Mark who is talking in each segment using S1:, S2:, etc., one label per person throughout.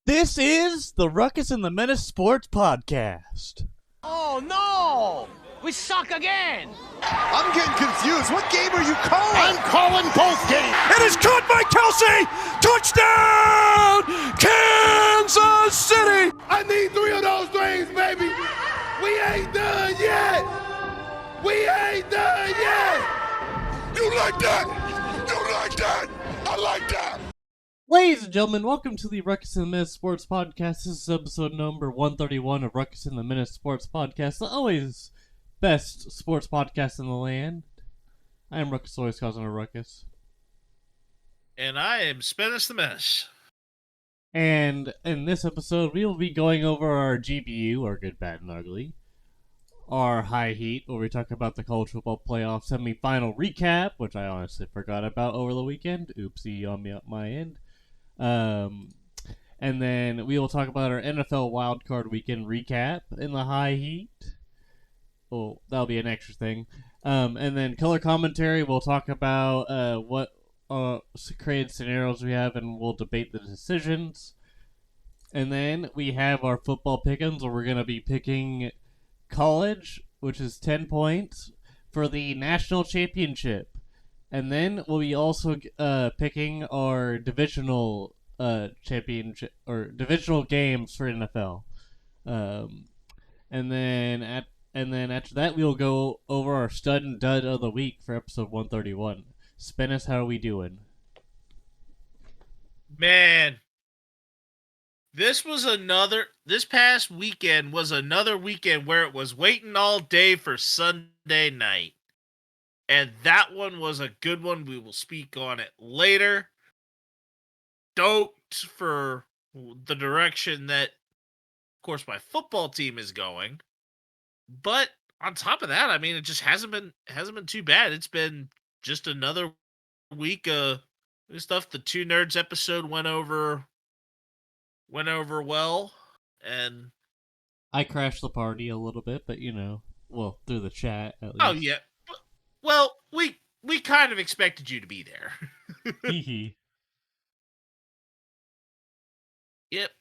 S1: This is the Ruckus and The Menace Sports Podcast.
S2: Oh no! We suck again!
S3: I'm getting confused. What game are you calling?
S4: I'm calling both games.
S5: It is caught by Kelsey! Touchdown! Kansas City!
S4: I need 3 of those things, baby! We ain't done yet! We ain't done yet! You like that? You like that? I like that!
S1: Ladies and gentlemen, welcome to the Ruckus and The Menace Sports Podcast. This is episode number 131 of Ruckus and The Menace Sports Podcast, the always best sports podcast in the land. I am Ruckus, always causing a ruckus.
S6: And I am Spanish the Menace.
S1: And in this episode, we will be going over our GBU, our Good, Bad, and Ugly, our High Heat, where we talk about the college football playoff semifinal recap, which I honestly forgot about over the weekend. Oopsie on my end. And then we will talk about our NFL wildcard weekend recap in the High Heat. Oh, that'll be an extra thing. And then color commentary, we'll talk about what created scenarios we have, and we'll debate the decisions. And then we have our football pick'ems, where we're going to be picking college, which is 10 points, for the national championship. And then we'll be also picking our divisional championship, or divisional games for NFL. And then after that, we'll go over our stud and dud of the week for episode 131. Spinnis, how are we doing?
S6: Man, this past weekend was another weekend where it was waiting all day for Sunday night. And that one was a good one. We will speak on it later. Stoked for the direction that, of course, my football team is going. But on top of that, I mean, it just hasn't been too bad. It's been just another week of stuff. The Two Nerds episode went over well, and
S1: I crashed the party a little bit, but well, through the chat at least.
S6: Oh yeah. Well, we kind of expected you to be there.
S1: Hee.
S6: Yep.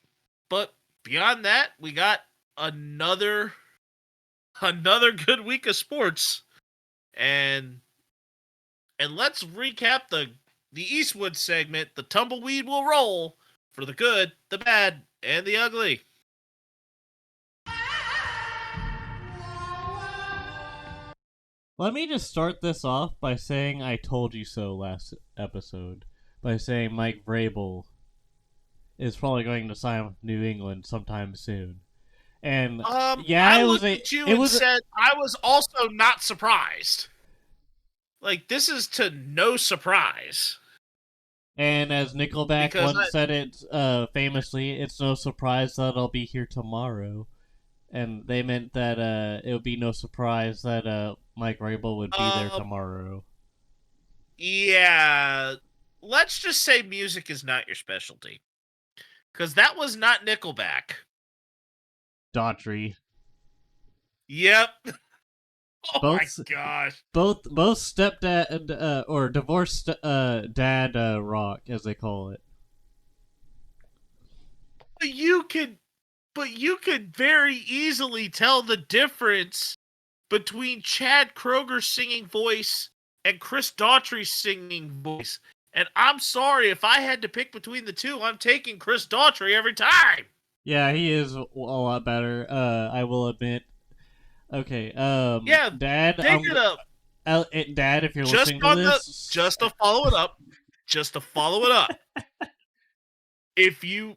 S6: But beyond that, we got another good week of sports. And let's recap the Eastwood segment. The tumbleweed will roll for the good, the bad, and the ugly.
S1: Let me just start this off by saying I told you so last episode. By saying Mike Vrabel is probably going to sign with New England sometime soon. And
S6: I looked at you and said I was also not surprised. Like, this is to no surprise.
S1: And as Nickelback once said it famously, it's no surprise that I'll be here tomorrow. And they meant that it would be no surprise that Mike Vrabel would be there tomorrow.
S6: Yeah, let's just say music is not your specialty. Because that was not Nickelback.
S1: Daughtry.
S6: Yep. Oh
S1: both,
S6: my gosh.
S1: Both stepdad or divorced dad rock, as they call it.
S6: But you could very easily tell the difference between Chad Kroger's singing voice and Chris Daughtry's singing voice. And I'm sorry, if I had to pick between the two, I'm taking Chris Daughtry every time.
S1: Yeah, he is a lot better, I will admit. Okay,
S6: yeah,
S1: Dad,
S6: take it up.
S1: Dad, if you're listening to this...
S6: Just to follow it up, if you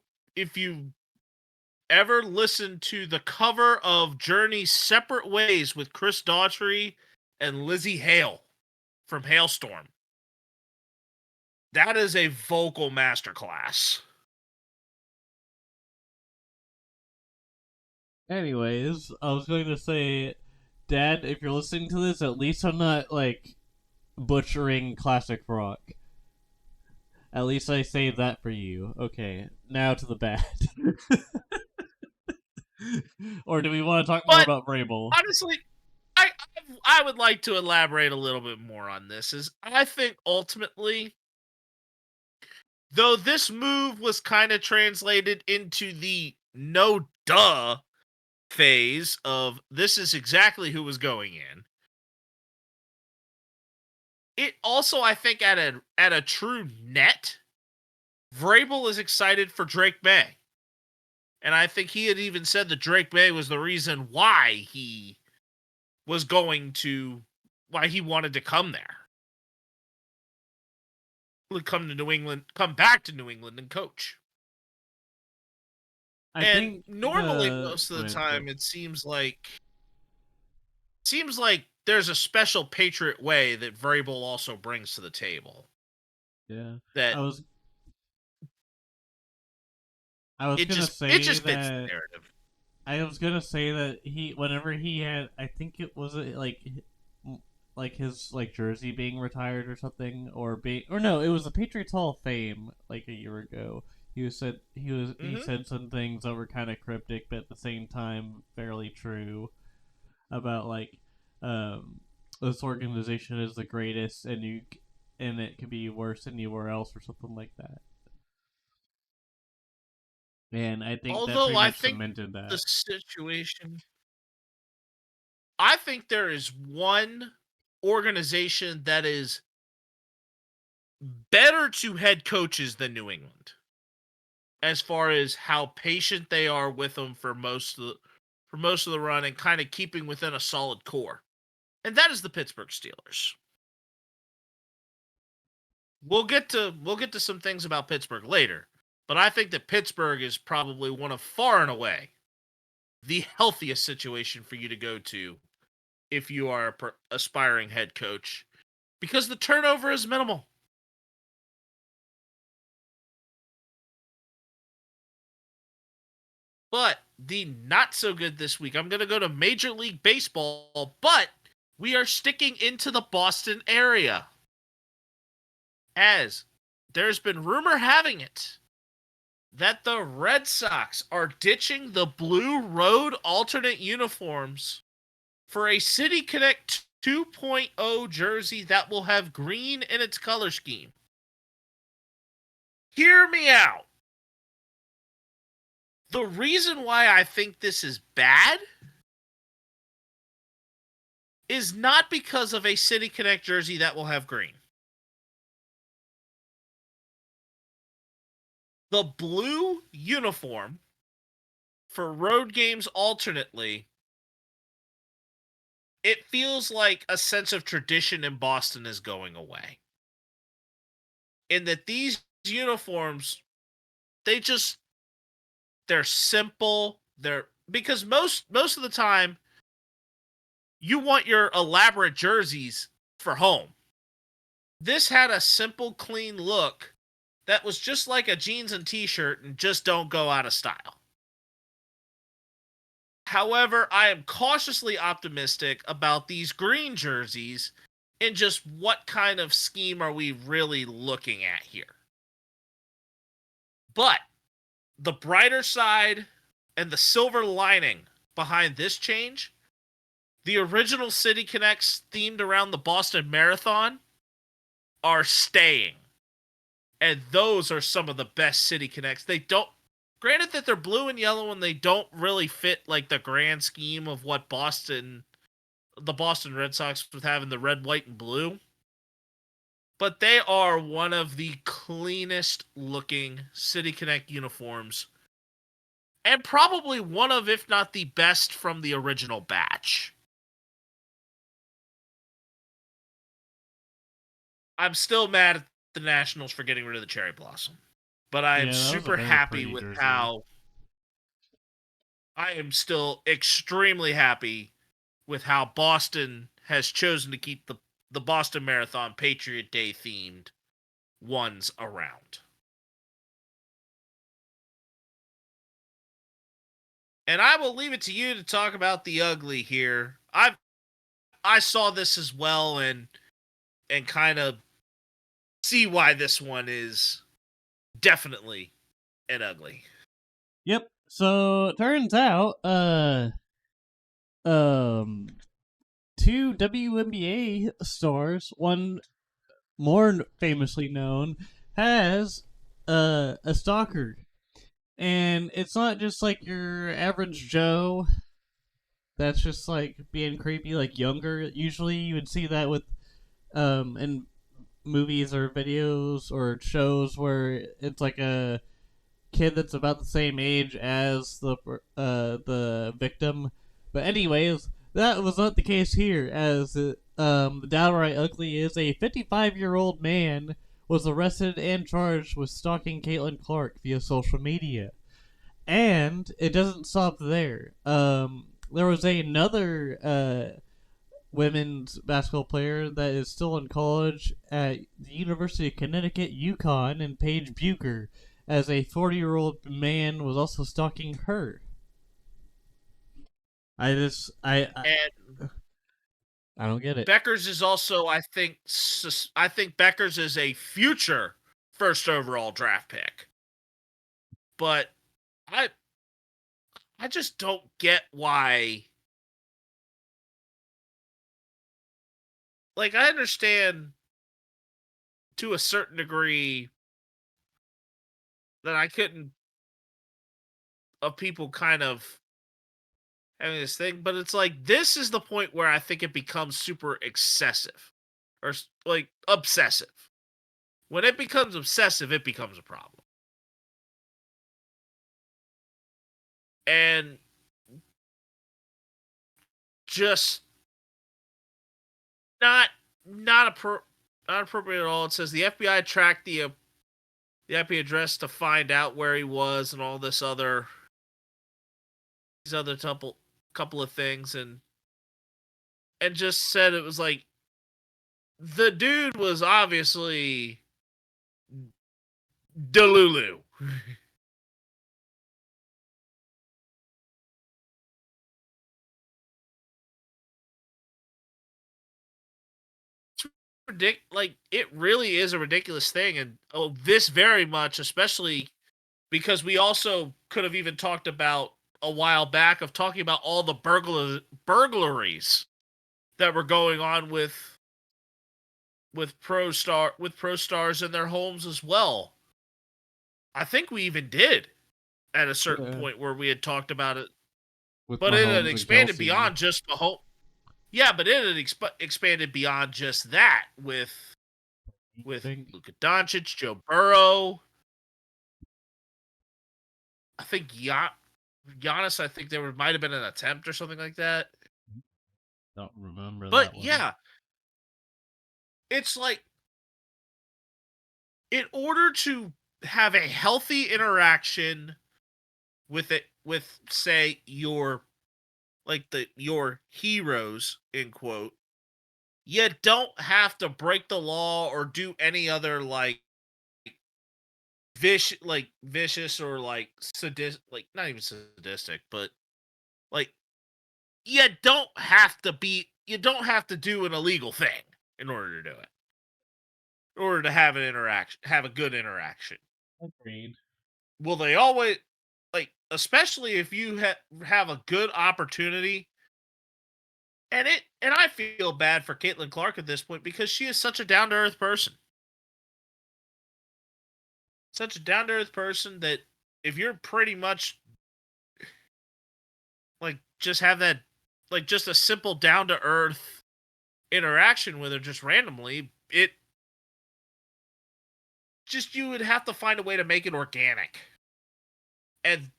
S6: ever listen to the cover of Journey's Separate Ways with Chris Daughtry and Lizzie Hale from Hailstorm, that is a vocal masterclass.
S1: Anyways, I was going to say, Dad, if you're listening to this, at least I'm not, butchering classic rock. At least I saved that for you. Okay, now to the bad. Or do we want to talk more about Vrabel?
S6: Honestly, I would like to elaborate a little bit more on this. I think ultimately Though this move was kind of translated into the no duh phase of this is exactly who was going in. It also, I think, at a true net, Vrabel is excited for Drake May. And I think he had even said that Drake May was the reason why he wanted to come there. Would come back to New England and coach.
S1: I think
S6: normally most of the time it seems like there's a special Patriot way that Vrabel also brings to the table.
S1: Yeah.
S6: That
S1: I was
S6: it
S1: gonna
S6: just
S1: say
S6: fits the
S1: that
S6: narrative.
S1: I was gonna say that whenever he had, I think it was like his like jersey being retired or something, or no, it was the Patriots Hall of Fame like a year ago. He said he said some things that were kind of cryptic, but at the same time fairly true about like this organization is the greatest, and it could be worse anywhere else or something like that. And I think that
S6: Although
S1: pretty
S6: I
S1: much
S6: think
S1: cemented
S6: the
S1: that.
S6: situation, I think there is one organization that is better to head coaches than New England, as far as how patient they are with them for most of the run and kind of keeping within a solid core, and that is the Pittsburgh Steelers. We'll get to some things about Pittsburgh later, but I think that Pittsburgh is probably one of far and away the healthiest situation for you to go to if you are a aspiring head coach, because the turnover is minimal. But the not so good this week, I'm going to go to Major League Baseball, but we are sticking into the Boston area, as there's been rumor having it that the Red Sox are ditching the blue road alternate uniforms for a City Connect 2.0 jersey that will have green in its color scheme. Hear me out. The reason why I think this is bad is not because of a City Connect jersey that will have green. The blue uniform for road games alternately, it feels like a sense of tradition in Boston is going away. In that these uniforms, they're simple. Because most of the time you want your elaborate jerseys for home. This had a simple, clean look that was just like a jeans and t-shirt and just don't go out of style. However, I am cautiously optimistic about these green jerseys and just what kind of scheme are we really looking at here. But the brighter side and the silver lining behind this change, the original City Connects themed around the Boston Marathon are staying. And those are some of the best City Connects. Granted that they're blue and yellow and they don't really fit like the grand scheme of what the Boston Red Sox would have in the red, white, and blue. But they are one of the cleanest looking City Connect uniforms. And probably one of, if not the best from the original batch. I'm still mad at the Nationals for getting rid of the cherry blossom. But I am super happy with
S1: jersey.
S6: how... I am still extremely happy with how Boston has chosen to keep the Boston Marathon Patriot Day themed ones around. And I will leave it to you to talk about the ugly here. I saw this as well and kind of see why this one is definitely an ugly.
S1: Yep. So it turns out, two WNBA stars, one more famously known, has a stalker, and it's not just like your average Joe that's just like being creepy, like younger. Usually, you would see that with in movies or videos or shows where it's like a kid that's about the same age as the victim. But anyways, that was not the case here, as the downright ugly is a 55-year-old man was arrested and charged with stalking Caitlin Clark via social media. And it doesn't stop there. There was another women's basketball player that is still in college at the University of Connecticut, UConn, and Paige Bucher, as a 40-year-old man was also stalking her.
S6: And
S1: I don't get it.
S6: Beckers is also, I think Beckers is a future first overall draft pick. But I just don't get why. Like, I understand to a certain degree that I couldn't of people kind of having this thing, but it's like this is the point where I think it becomes super excessive or like obsessive. When it becomes obsessive, it becomes a problem. And just not not not appropriate at all. It says the FBI tracked the IP address to find out where he was and all these other couple of things, and just said it was like the dude was obviously Delulu. Like, it really is a ridiculous thing, and this very much, especially because we also could have even talked about a while back of talking about all the burglaries that were going on with pro stars in their homes as well. I think we even did at a certain point where we had talked about it, but it had expanded beyond just the home. Yeah, but it had expanded beyond just that with Luka Doncic, Joe Burrow. I think Giannis. I think there might have been an attempt or something like that.
S1: Don't remember
S6: but
S1: that one.
S6: Yeah, it's like in order to have a healthy interaction with say your heroes in quote, you don't have to break the law or do any other vicious or sadistic, not even sadistic, but like you don't have to do an illegal thing in order to do it. In order to have have a good interaction.
S1: Agreed.
S6: Will they always especially if you have a good opportunity? And I feel bad for Caitlin Clark at this point because she is such a down to earth person. Such a down to earth person that if you're pretty much just have that just a simple down to earth interaction with her just randomly, you would have to find a way to make it organic. And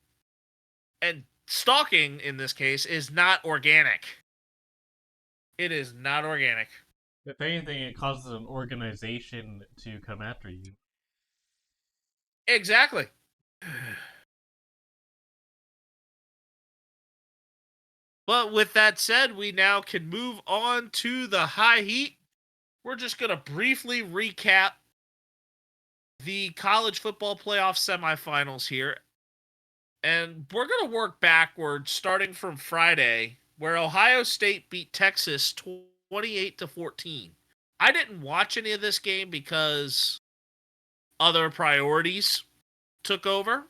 S6: stalking in this case is not organic. It is not organic.
S1: If anything, it causes an organization to come after you.
S6: Exactly. But with that said, we now can move on to the high heat. We're just going to briefly recap the college football playoff semifinals here. And we're going to work backwards starting from Friday, where Ohio State beat Texas 28-14. I didn't watch any of this game because other priorities took over.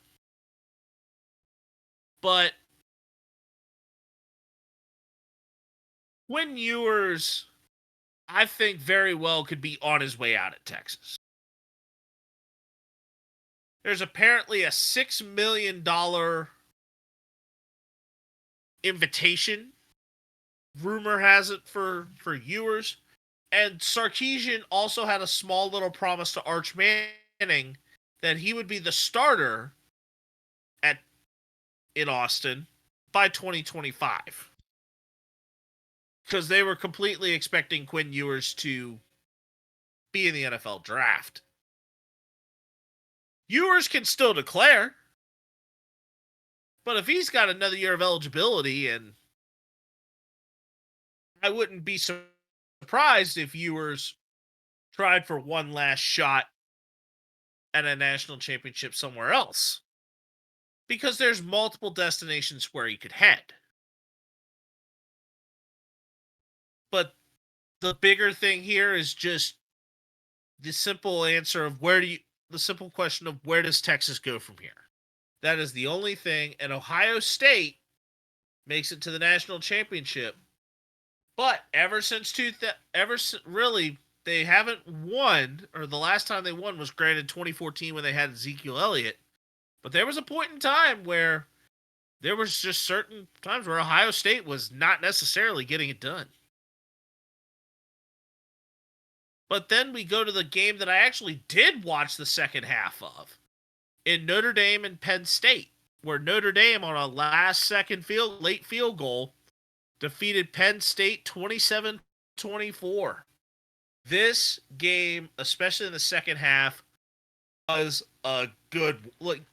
S6: But Quinn Ewers, I think very well could be on his way out at Texas. There's apparently a $6 million invitation. Rumor has it for Ewers. And Sarkisian also had a small little promise to Arch Manning that he would be the starter in Austin by 2025. Because they were completely expecting Quinn Ewers to be in the NFL draft. Ewers can still declare, but if he's got another year of eligibility, and I wouldn't be surprised if Ewers tried for one last shot at a national championship somewhere else. Because there's multiple destinations where he could head. But the bigger thing here is just the simple answer of the simple question of where does Texas go from here? That is the only thing. And Ohio State makes it to the national championship. But really, they haven't won, or the last time they won was granted 2014 when they had Ezekiel Elliott. But there was a point in time where there was just certain times where Ohio State was not necessarily getting it done. But then we go to the game that I actually did watch the second half of, in Notre Dame and Penn State, where Notre Dame on a last-second late field goal defeated Penn State 27-24. This game, especially in the second half, was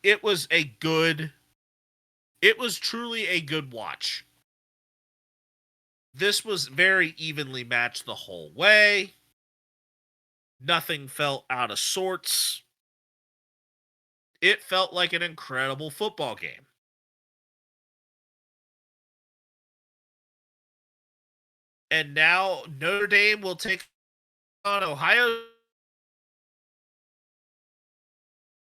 S6: it was truly a good watch. This was very evenly matched the whole way. Nothing felt out of sorts. It felt like an incredible football game. And now Notre Dame will take on Ohio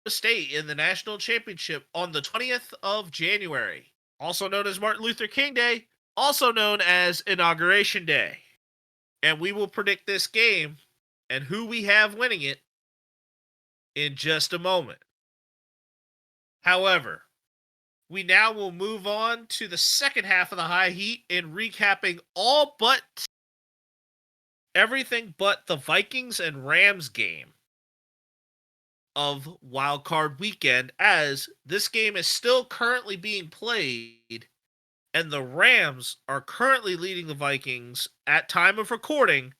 S6: State in the national championship on the 20th of January, also known as Martin Luther King Day, also known as Inauguration Day. And we will predict this game and who we have winning it in just a moment. However, we now will move on to the second half of the high heat in recapping everything but the Vikings and Rams game of Wild Card Weekend, as this game is still currently being played and the Rams are currently leading the Vikings at time of recording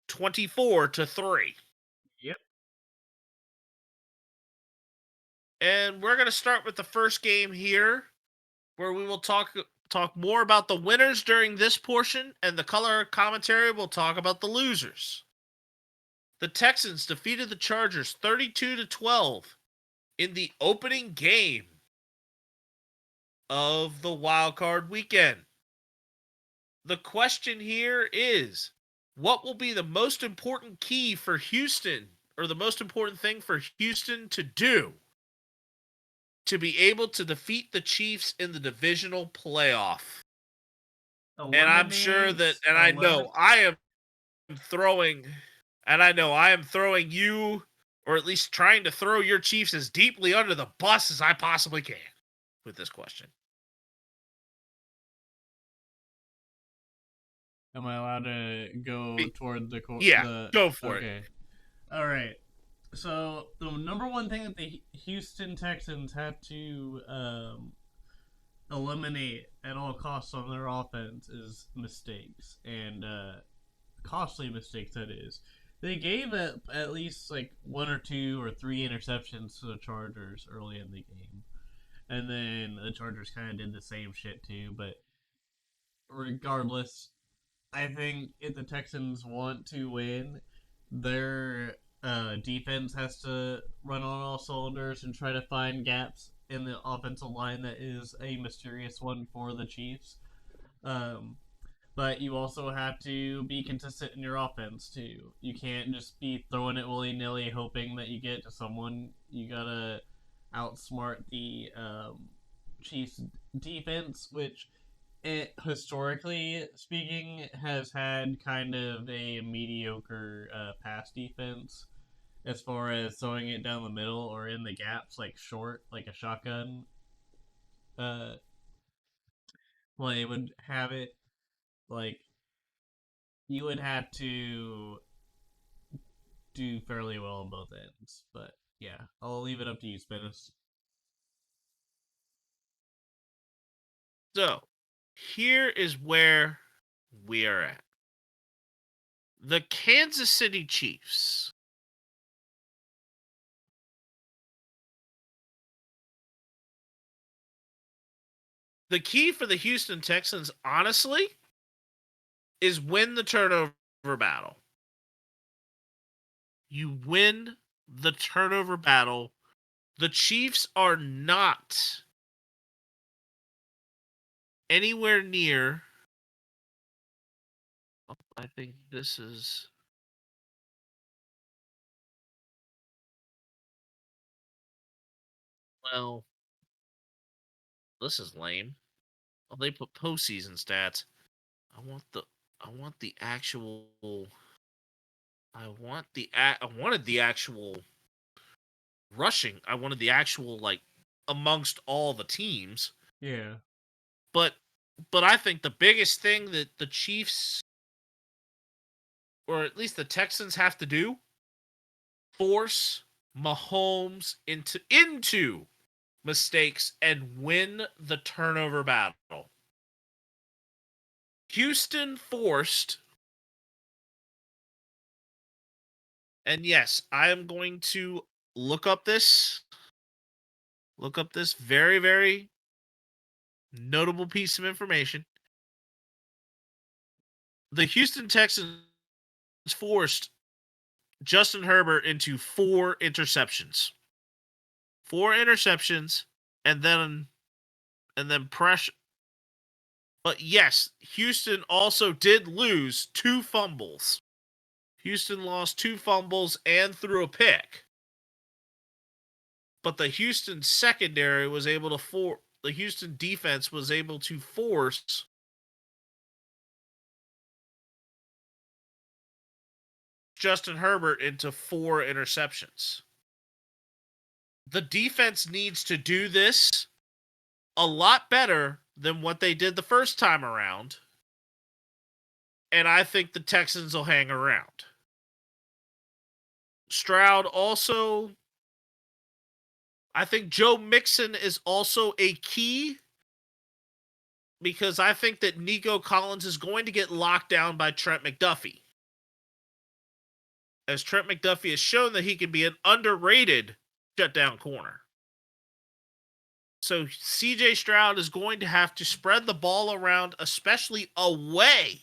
S6: 24-3.
S1: Yep.
S6: And we're going to start with the first game here, where we will talk more about the winners during this portion, and the color commentary will talk about the losers. The Texans defeated the Chargers 32-12 in the opening game of the Wild Card Weekend. The question here is, what will be the most important key for Houston, or the most important thing for Houston to do to be able to defeat the Chiefs in the divisional playoff? And I'm sure that, and I know I am throwing you, or at least trying to throw your Chiefs as deeply under the bus as I possibly can with this question.
S1: Am I allowed to go toward the
S6: Yeah, go for it.
S1: Okay. All right. So the number one thing that the Houston Texans have to eliminate at all costs on their offense is mistakes, and costly mistakes, that is. They gave up at least like 1 or 2 or 3 interceptions to the Chargers early in the game. And then the Chargers kind of did the same shit too, but regardless, I think if the Texans want to win, their defense has to run on all cylinders and try to find gaps in the offensive line that is a mysterious one for the Chiefs. But you also have to be consistent in your offense too. You can't just be throwing it willy-nilly hoping that you get to someone. You gotta outsmart the Chiefs defense, which historically speaking has had kind of a mediocre pass defense. as far as throwing it down the middle or in the gaps, like short, like a shotgun. Uh, well, they would have it like you would have to do fairly well on both ends. But yeah, I'll leave it up to you, Spinnis.
S6: So, here is where we are at. The Kansas City Chiefs. The key for the Houston Texans, honestly, is win the turnover battle. You win the turnover battle. The Chiefs are not anywhere near. I think this is. Well, this is lame. Oh, they put postseason stats. I want the. I want the actual. I wanted the actual rushing. I wanted the actual like amongst all the teams.
S1: Yeah.
S6: But I think the biggest thing that the Chiefs or at least the Texans have to do force Mahomes into mistakes and win the turnover battle. Houston forced, and yes, I am going to look up this very, very notable piece of information. The Houston Texans forced Justin Herbert into 4 interceptions. 4 interceptions and then pressure. But yes, Houston also did lose 2 fumbles. Houston lost 2 fumbles and threw a pick. But the Houston secondary was able to the Houston defense was able to force Justin Herbert into 4 interceptions. The defense needs to do this a lot better than what they did the first time around. And I think the Texans will hang around. Stroud also, I think Joe Mixon is also a key because I think that Nico Collins is going to get locked down by Trent McDuffie. As Trent McDuffie has shown that he can be an underrated shutdown corner. So CJ Stroud is going to have to spread the ball around, especially away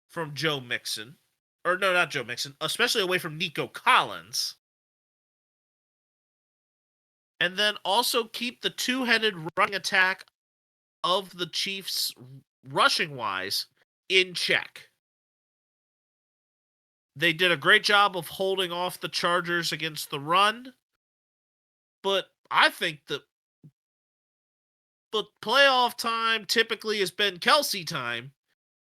S6: from Joe Mixon. Or no, not Joe Mixon, especially away from Nico Collins. And then also keep the two-headed running attack of the Chiefs rushing-wise in check. They did a great job of holding off the Chargers against the run. But I think that the playoff time typically has been Kelsey time.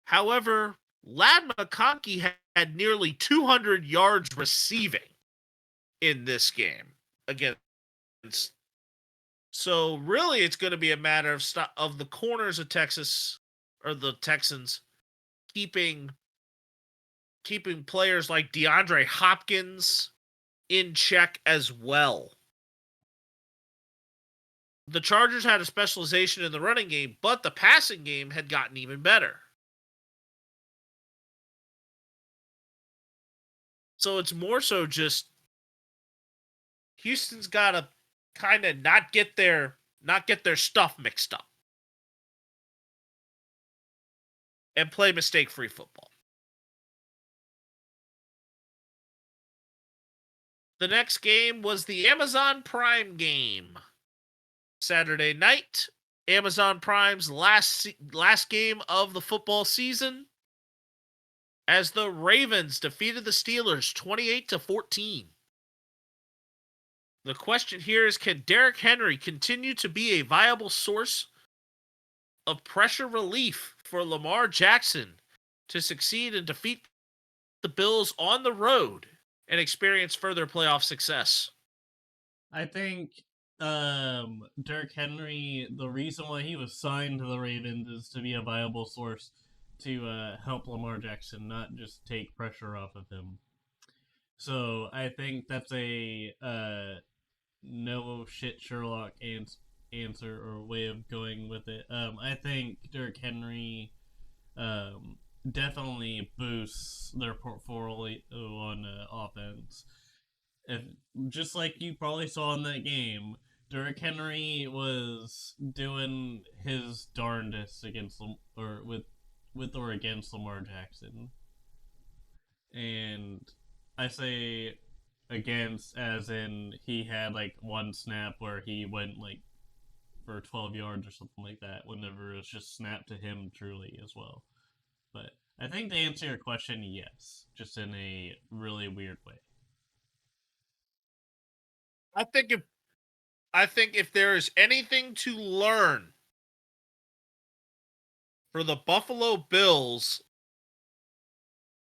S6: However, Ladd McConkey had nearly 200 yards receiving in this game against. So really, it's going to be a matter of the corners of Texas or the Texans keeping players like DeAndre Hopkins in check as well. The Chargers had a specialization in the running game, but the passing game had gotten even better. So it's more so just Houston's got to kind of not get their stuff mixed up and play mistake-free football. The next game was the Amazon Prime game. Saturday night, Amazon Prime's last game of the football season, as the Ravens defeated the Steelers 28-14. The question here is, can Derrick Henry continue to be a viable source of pressure relief for Lamar Jackson to succeed and defeat the Bills on the road and experience further playoff success.
S1: I think Derrick Henry, the reason why he was signed to the Ravens is to be a viable source to help Lamar Jackson, not just take pressure off of him. So I think that's a no shit Sherlock answer or way of going with it. I think Derrick Henry definitely boosts their portfolio on offense. If, just like you probably saw in that game, Derrick Henry was doing his darndest against or with or against Lamar Jackson, and I say against as in he had like one snap where he went like for 12 yards or something like that whenever it was just snapped to him truly as well. But I think to answer your question, yes, just in a really weird way.
S6: I think if there is anything to learn for the Buffalo Bills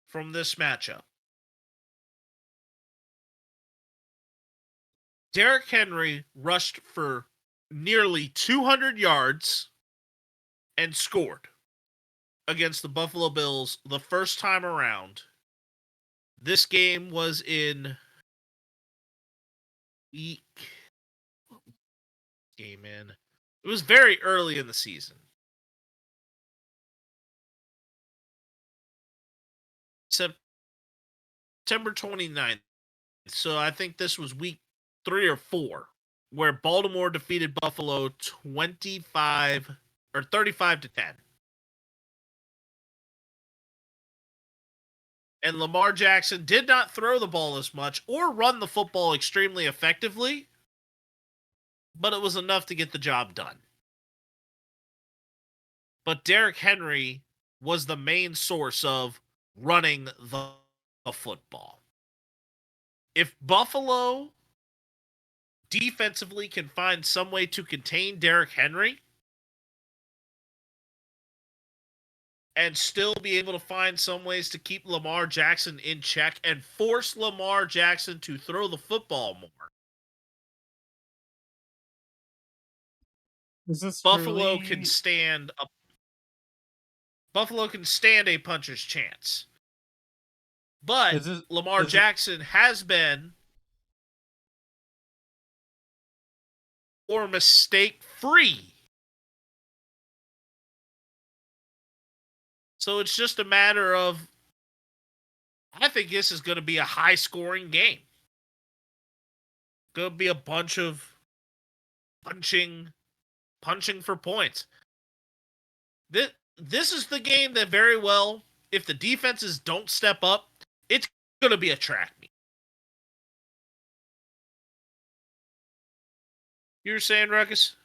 S6: from this matchup, Derrick Henry rushed for nearly 200 yards and scored against the Buffalo Bills the first time around. This game was in week game in. It was very early in the season. September 29th. So I think this was week 3 or 4 where Baltimore defeated Buffalo 25 or 35 to 10. And Lamar Jackson did not throw the ball as much or run the football extremely effectively, but it was enough to get the job done. But Derrick Henry was the main source of running the football. If Buffalo defensively can find some way to contain Derrick Henry and still be able to find some ways to keep Lamar Jackson in check and force Lamar Jackson to throw the football more,
S1: Is this
S6: Buffalo
S1: truly...
S6: can stand a puncher's chance. But Lamar Jackson has been or mistake free. So it's just a matter of, I think this is going to be a high scoring game. Going to be a bunch of punching for points. This is the game that very well, if the defenses don't step up, it's going to be a track meet. You were saying, Ruckus?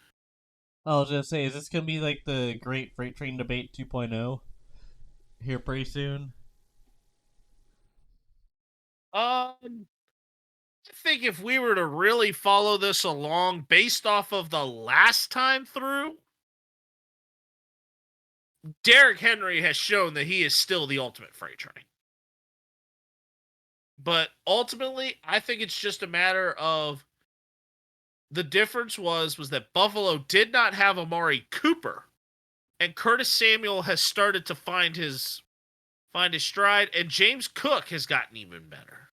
S1: I was gonna say, is this gonna be like the Great Freight Train Debate 2.0 here pretty soon?
S6: I think if we were to really follow this along based off of the last time through, Derrick Henry has shown that he is still the ultimate freight train. But ultimately, I think it's just a matter of the difference was that Buffalo did not have Amari Cooper, and Curtis Samuel has started to find his stride, and James Cook has gotten even better.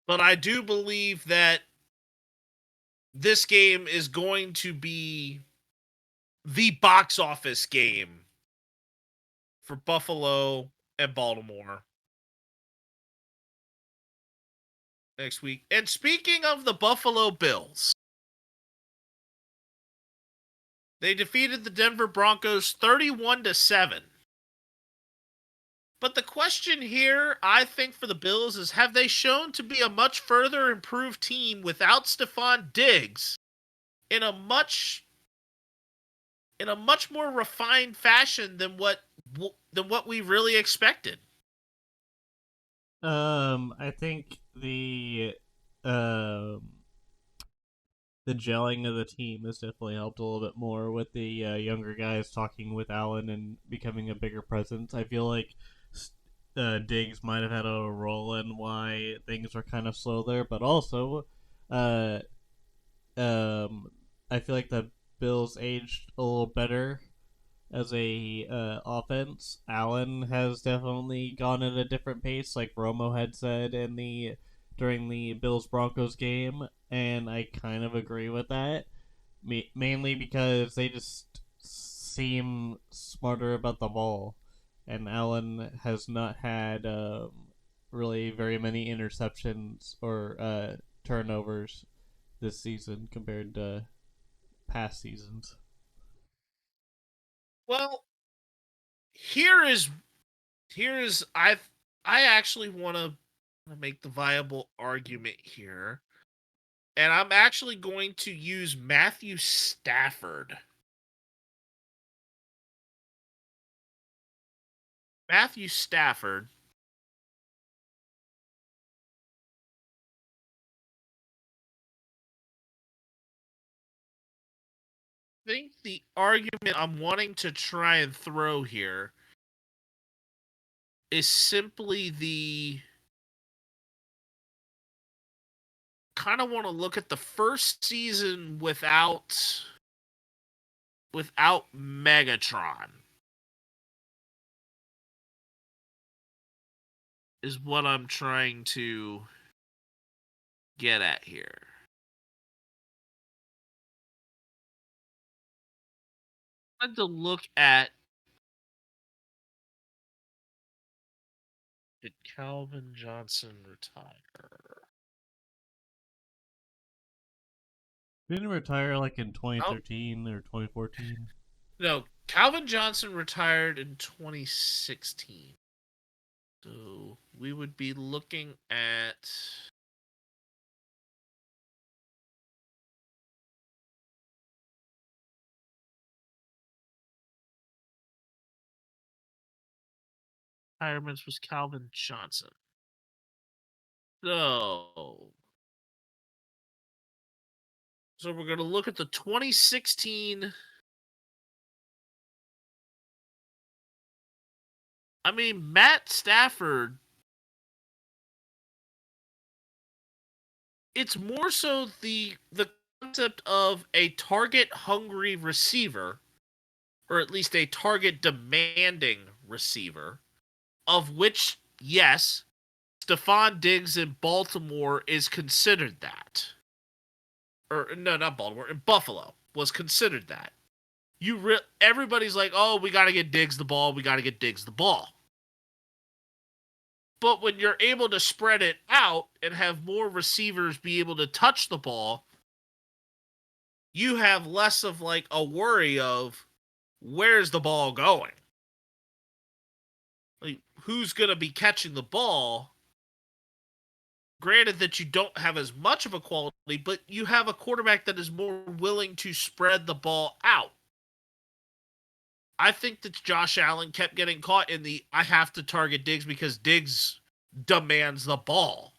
S6: But I do believe that this game is going to be the box office game for Buffalo and Baltimore next week. And speaking of the Buffalo Bills, they defeated the Denver Broncos 31-7. But the question here, I think, for the Bills is, have they shown to be a much further improved team without Stephon Diggs in a much more refined fashion than what we really expected?
S1: I think the gelling of the team has definitely helped a little bit more with the younger guys talking with Allen and becoming a bigger presence. I feel like Diggs might have had a role in why things were kind of slow there, but also, uh, I feel like the Bills aged a little better as a offense. Allen has definitely gone at a different pace, like Romo had said during the Bills Broncos game, and I kind of agree with that. Mainly because they just seem smarter about the ball, and Allen has not had really very many interceptions or turnovers this season compared to past seasons.
S6: Well, here is I actually want to make the viable argument here, and I'm actually going to use Matthew Stafford. Matthew Stafford. I think the argument I'm wanting to try and throw here is simply the kind of want to look at the first season without Megatron is what I'm trying to get at here. I had to look at, did Calvin Johnson retire?
S1: Didn't he retire like in
S6: Oh,
S1: 2013 or 2014?
S6: no, Calvin Johnson retired in 2016. So we would be looking at retirements was Calvin Johnson. So we're going to look at the 2016. I mean, Matt Stafford, it's more so the concept of a target hungry receiver, or at least a target demanding receiver, of which, yes, Stephon Diggs in Baltimore is considered that. Or no, not Baltimore, in Buffalo was considered that. Everybody's like, "Oh, we got to get Diggs the ball. We got to get Diggs the ball." But when you're able to spread it out and have more receivers be able to touch the ball, you have less of like a worry of where's the ball going? Like, who's going to be catching the ball? Granted that you don't have as much of a quality, but you have a quarterback that is more willing to spread the ball out. I think that Josh Allen kept getting caught in the I have to target Diggs because Diggs demands the ball.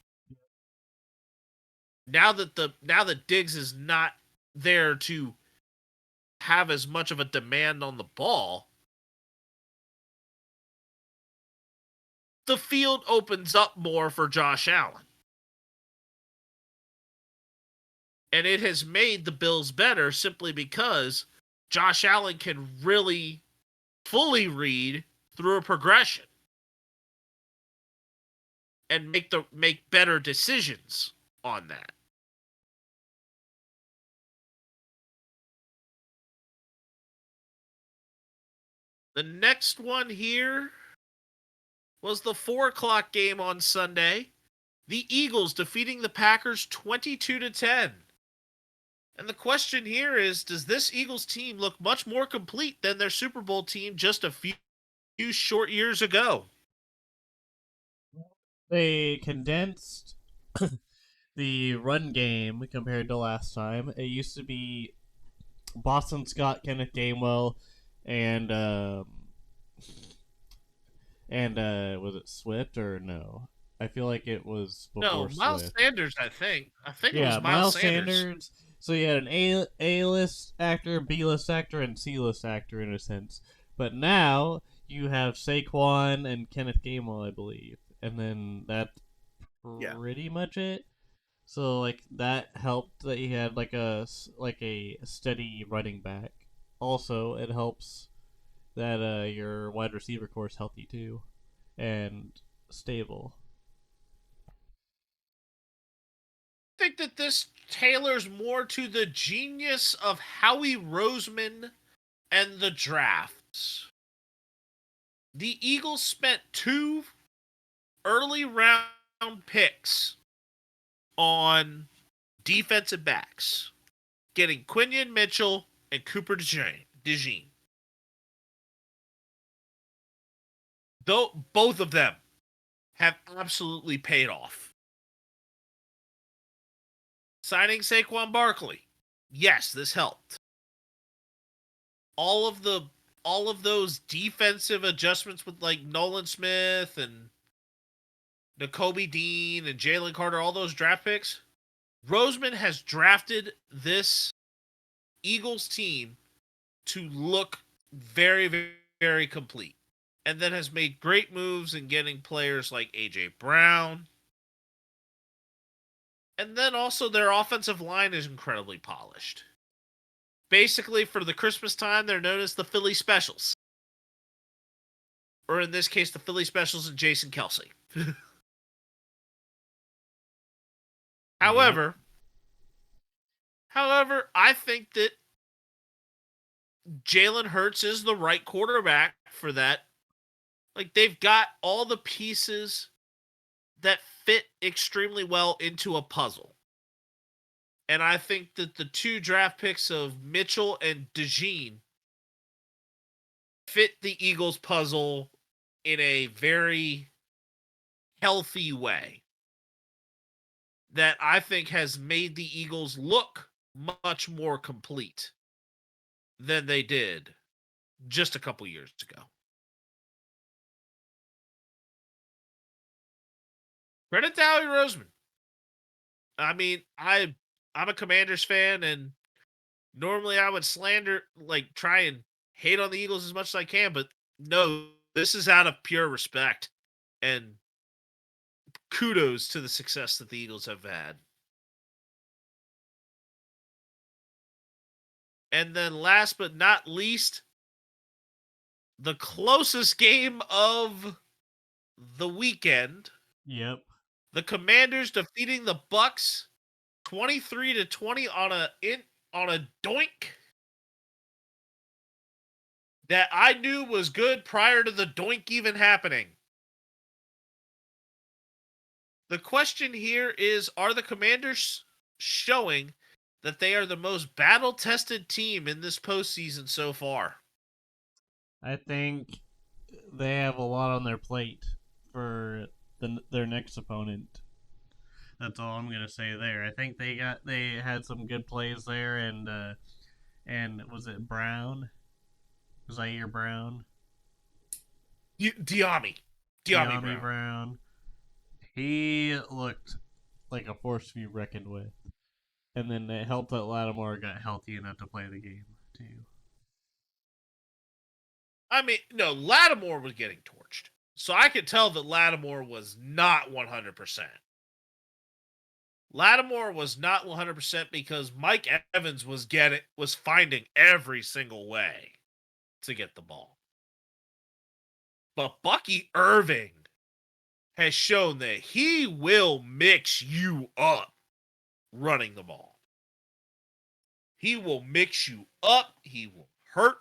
S6: Now that Diggs is not there to have as much of a demand on the ball, the field opens up more for Josh Allen. And it has made the Bills better simply because Josh Allen can really fully read through a progression and make better decisions on that. The next one here was the 4:00 game on Sunday. The Eagles defeating the Packers 22-10. And the question here is, does this Eagles team look much more complete than their Super Bowl team just a few short years ago?
S1: They condensed the run game compared to last time. It used to be Boston Scott, Kenneth Gainwell, and was it Swift or no? I feel like it was before
S6: No, Miles
S1: Swift.
S6: Sanders, I think. I think it
S1: Yeah,
S6: was Miles Sanders.
S1: Sanders. So you had an A list actor, B list actor, and C list actor in a sense. But now you have Saquon and Kenneth Gainwell, I believe, and then that's
S7: Yeah.
S1: pretty much it. So like that helped that he had like a steady running back. Also, it helps that your wide receiver core is healthy too, and stable.
S6: I think that this tailors more to the genius of Howie Roseman and the drafts. The Eagles spent 2 early round picks on defensive backs, getting Quinion Mitchell and Cooper DeJean. Though both of them have absolutely paid off. Signing Saquon Barkley, yes, this helped. All of those defensive adjustments with like Nolan Smith and Nakobe Dean and Jalen Carter, all those draft picks, Roseman has drafted this Eagles team to look very, very, very complete. And then has made great moves in getting players like A.J. Brown. And then also their offensive line is incredibly polished. Basically, for the Christmas time, they're known as the Philly Specials. Or in this case, the Philly Specials and Jason Kelsey. However, I think that Jalen Hurts is the right quarterback for that. Like, they've got all the pieces that fit extremely well into a puzzle. And I think that the 2 draft picks of Mitchell and DeJean fit the Eagles puzzle in a very healthy way that I think has made the Eagles look much more complete than they did just a couple years ago. Credit to Howie Roseman. I mean, I'm a Commanders fan, and normally I would slander, like, try and hate on the Eagles as much as I can, but no, this is out of pure respect and kudos to the success that the Eagles have had. And then last but not least, the closest game of the weekend.
S1: Yep.
S6: The Commanders defeating the Bucks 23-20 on a doink that I knew was good prior to the doink even happening. The question here is, are the Commanders showing that they are the most battle-tested team in this postseason so far?
S1: I think they have a lot on their plate for their next opponent. That's all I'm gonna say there. I think they had some good plays there, and was it Brown? Was Zaire Brown?
S6: Diami Brown.
S1: Brown. He looked like a force to be reckoned with, and then it helped that Lattimore got healthy enough to play the game too.
S6: I mean, no, Lattimore was getting torched. So I could tell that Lattimore was not 100%. Lattimore was not 100% because Mike Evans was finding every single way to get the ball. But Bucky Irving has shown that he will mix you up running the ball. He will mix you up. He will hurt.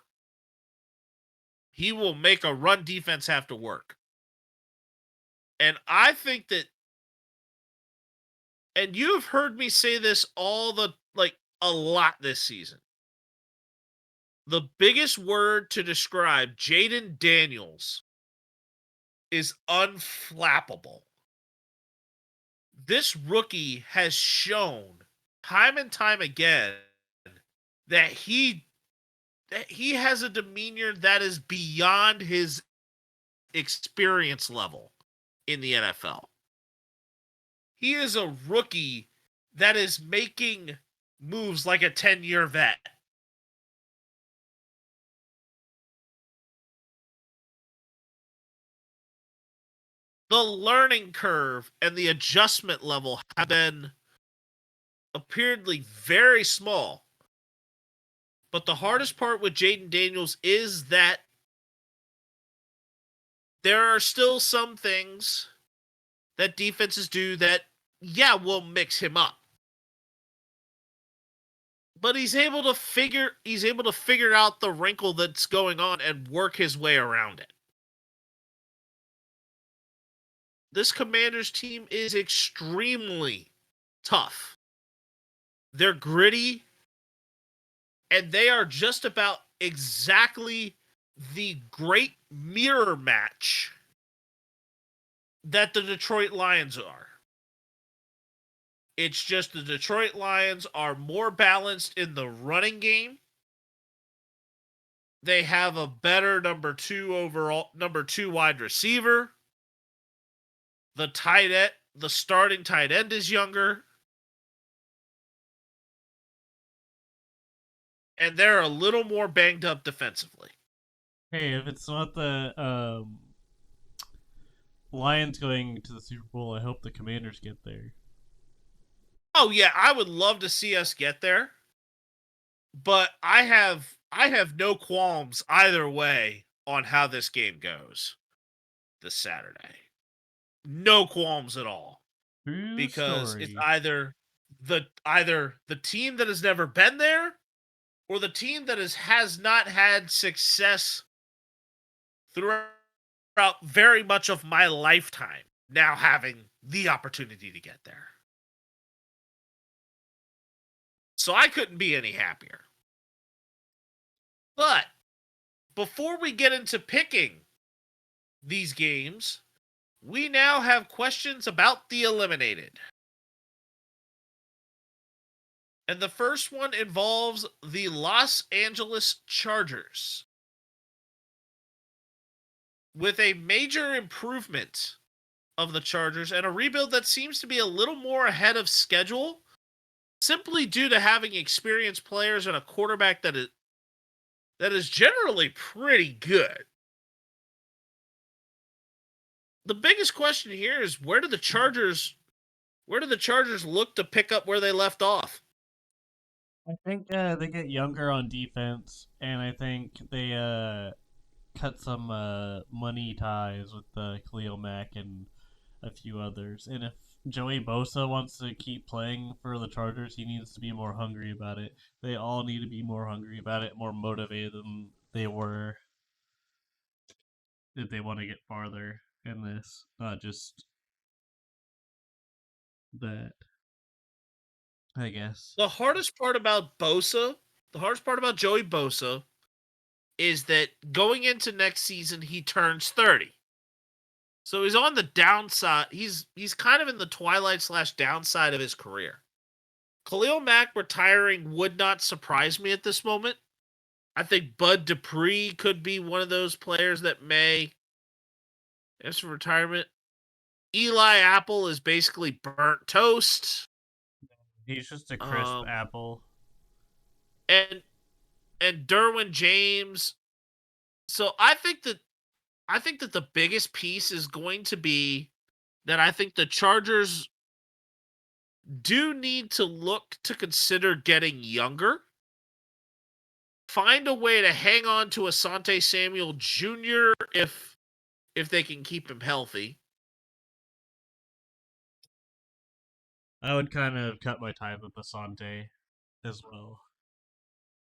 S6: He will make a run defense have to work. And I think that, and you've heard me say this a lot this season. The biggest word to describe Jaden Daniels is unflappable. This rookie has shown time and time again that he has a demeanor that is beyond his experience level in the NFL. He is a rookie that is making moves like a 10-year vet. the learning curve and the adjustment level have been apparently very small. But the hardest part with Jaden Daniels is that there are still some things that defenses do that, yeah, will mix him up. But he's able to figure out the wrinkle that's going on and work his way around it. This Commanders team is extremely tough. They're gritty, and they are just about exactly the great mirror match that the Detroit Lions are. It's just the Detroit Lions are more balanced in the running game. They have a better number two wide receiver. The starting tight end is younger. And they're a little more banged up defensively.
S1: Hey, if it's not the Lions going to the Super Bowl, I hope the Commanders get there.
S6: Oh yeah, I would love to see us get there. But I have no qualms either way on how this game goes this Saturday. No qualms at all.
S1: True
S6: Because
S1: story.
S6: it's either the team that has never been there or the team that has not had success throughout very much of my lifetime now having the opportunity to get there. So I couldn't be any happier. But before we get into picking these games, we now have questions about the eliminated. And the first one involves the Los Angeles Chargers. With a major improvement of the Chargers and a rebuild that seems to be a little more ahead of schedule, simply due to having experienced players and a quarterback that is generally pretty good. The biggest question here is where do the Chargers look to pick up where they left off?
S1: I think they get younger on defense, and I think they cut some money ties with Khalil Mack and a few others. And if Joey Bosa wants to keep playing for the Chargers, he needs to be more hungry about it. They all need to be more hungry about it, more motivated than they were if they want to get farther in this, not just that, I guess.
S6: The hardest part about Joey Bosa is that going into next season he turns 30. So he's on the downside. He's kind of in the twilight/downside of his career. Khalil Mack retiring would not surprise me at this moment. I think Bud Dupree could be one of those players that may have some retirement. Eli Apple is basically burnt toast.
S1: He's just a crisp apple.
S6: And Derwin James. So I think that the biggest piece is going to be that I think the Chargers do need to look to consider getting younger. Find a way to hang on to Asante Samuel Jr. if they can keep him healthy.
S1: I would kind of cut my tie with Asante as well.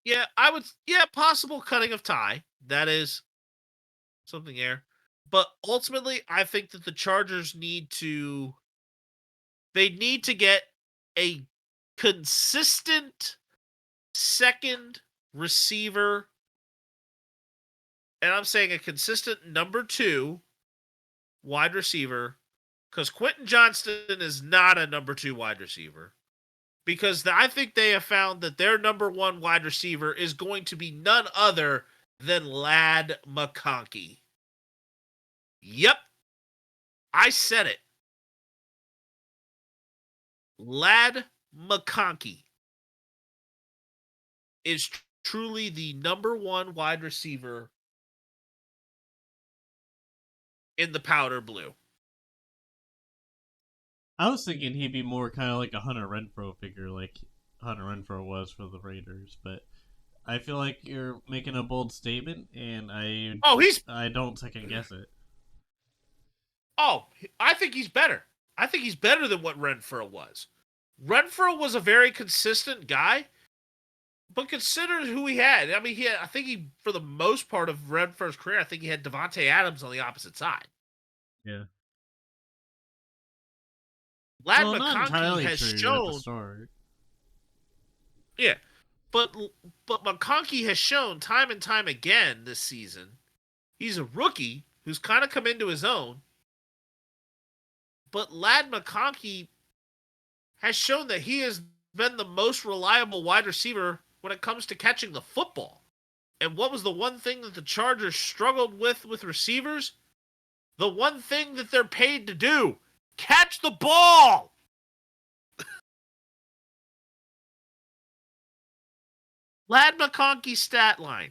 S6: Yeah, I would. Yeah, possible cutting of tie. That is something there. But ultimately, I think that the Chargers need to get a consistent second receiver. And I'm saying a consistent number 2 wide receiver, because Quentin Johnston is not a number 2 wide receiver. Because I think they have found that their number 1 wide receiver is going to be none other than Ladd McConkey. Yep. I said it. Ladd McConkey is truly the number 1 wide receiver in the powder blue.
S1: I was thinking he'd be more kind of like a Hunter Renfro figure, like Hunter Renfro was for the Raiders. But I feel like you're making a bold statement, and
S6: Oh,
S1: I don't second guess it.
S6: Oh, I think he's better. I think he's better than what Renfro was. Renfro was a very consistent guy, but consider who he had. I mean, I think he, for the most part of Renfro's career, I think he had Devontae Adams on the opposite side.
S1: Yeah.
S6: Lad
S1: Well, not
S6: McConkey
S1: entirely
S6: has
S1: true at the
S6: shown,
S1: start.
S6: yeah, but McConkey has shown time and time again this season. He's a rookie who's kind of come into his own, but Lad McConkey has shown that he has been the most reliable wide receiver when it comes to catching the football. And what was the one thing that the Chargers struggled with receivers? The one thing that they're paid to do: catch the ball. Lad McConkey's stat line: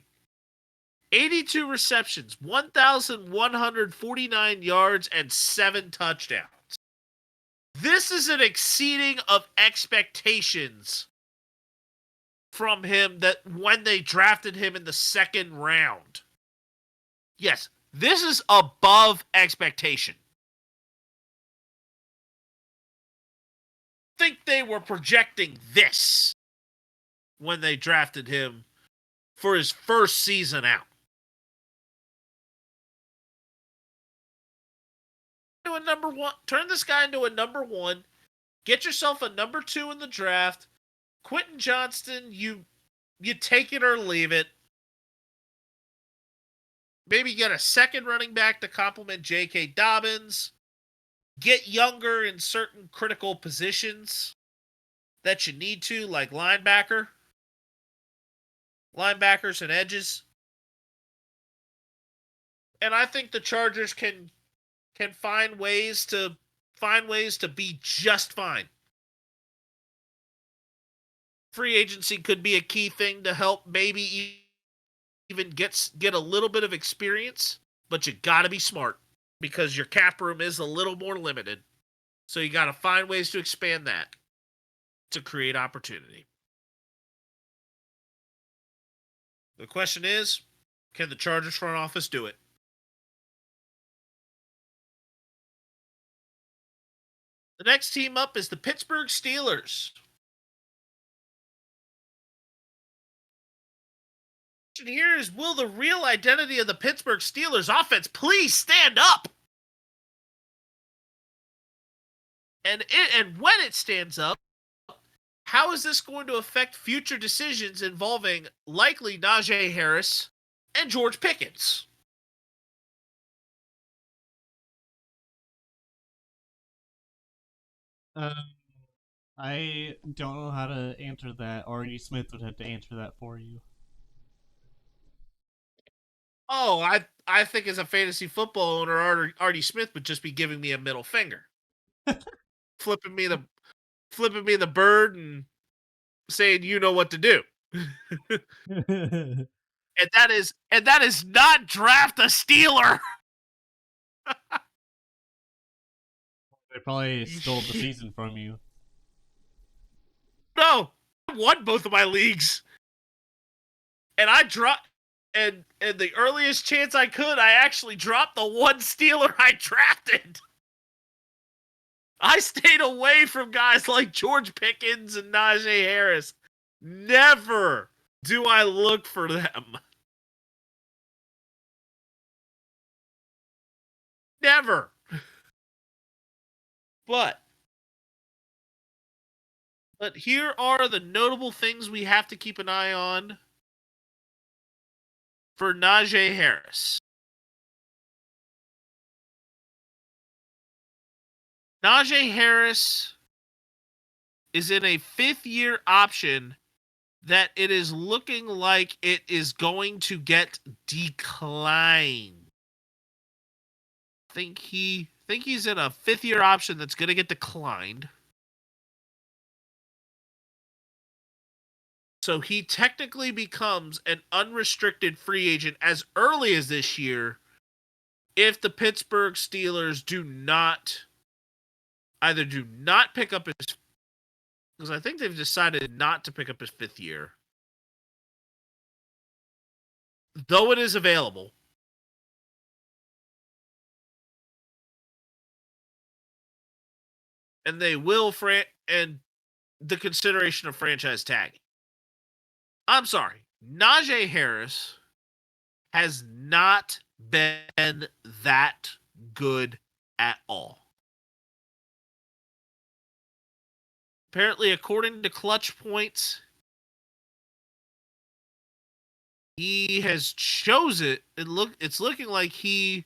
S6: 82 receptions, 1,149 yards, and 7 touchdowns. This is an exceeding of expectations from him that when they drafted him in the second round. Yes, this is above expectation. I think they were projecting this when they drafted him for his first season out. To a number one, turn this guy into a number one. Get yourself a number 2 in the draft. Quentin Johnston, you take it or leave it. Maybe get a second running back to complement J.K. Dobbins. Get younger in certain critical positions that you need to, like linebackers and edges. And I think the Chargers can find ways to be just fine. Free agency could be a key thing to help maybe even get a little bit of experience, but you got to be smart because your cap room is a little more limited. So you got to find ways to expand that to create opportunity. The question is, can the Chargers front office do it? The next team up is the Pittsburgh Steelers. Here is, will the real identity of the Pittsburgh Steelers offense please stand up? And when it stands up, how is this going to affect future decisions involving likely Najee Harris and George Pickens?
S1: I don't know how to answer that. Artie Smith would have to answer that for you.
S6: Oh, I think as a fantasy football owner, Artie Smith would just be giving me a middle finger, flipping me the bird and saying, "You know what to do." and that is not draft a Steeler.
S1: They probably stole the season from you.
S6: No, I won both of my leagues, and I dropped. And the earliest chance I could, I actually dropped the one Steeler I drafted. I stayed away from guys like George Pickens and Najee Harris. Never do I look for them. Never. But here are the notable things we have to keep an eye on for Najee Harris. Najee Harris is in a 5th-year option that it is looking like it is going to get declined. Think he's in a 5th-year option that's going to get declined. So he technically becomes an unrestricted free agent as early as this year if the Pittsburgh Steelers do not either do not pick up his, because I think they've decided not to pick up his 5th year, though it is available. And they will and the consideration of franchise tagging. I'm sorry, Najee Harris has not been that good at all. Apparently, according to Clutch Points, he has chosen. It's looking like he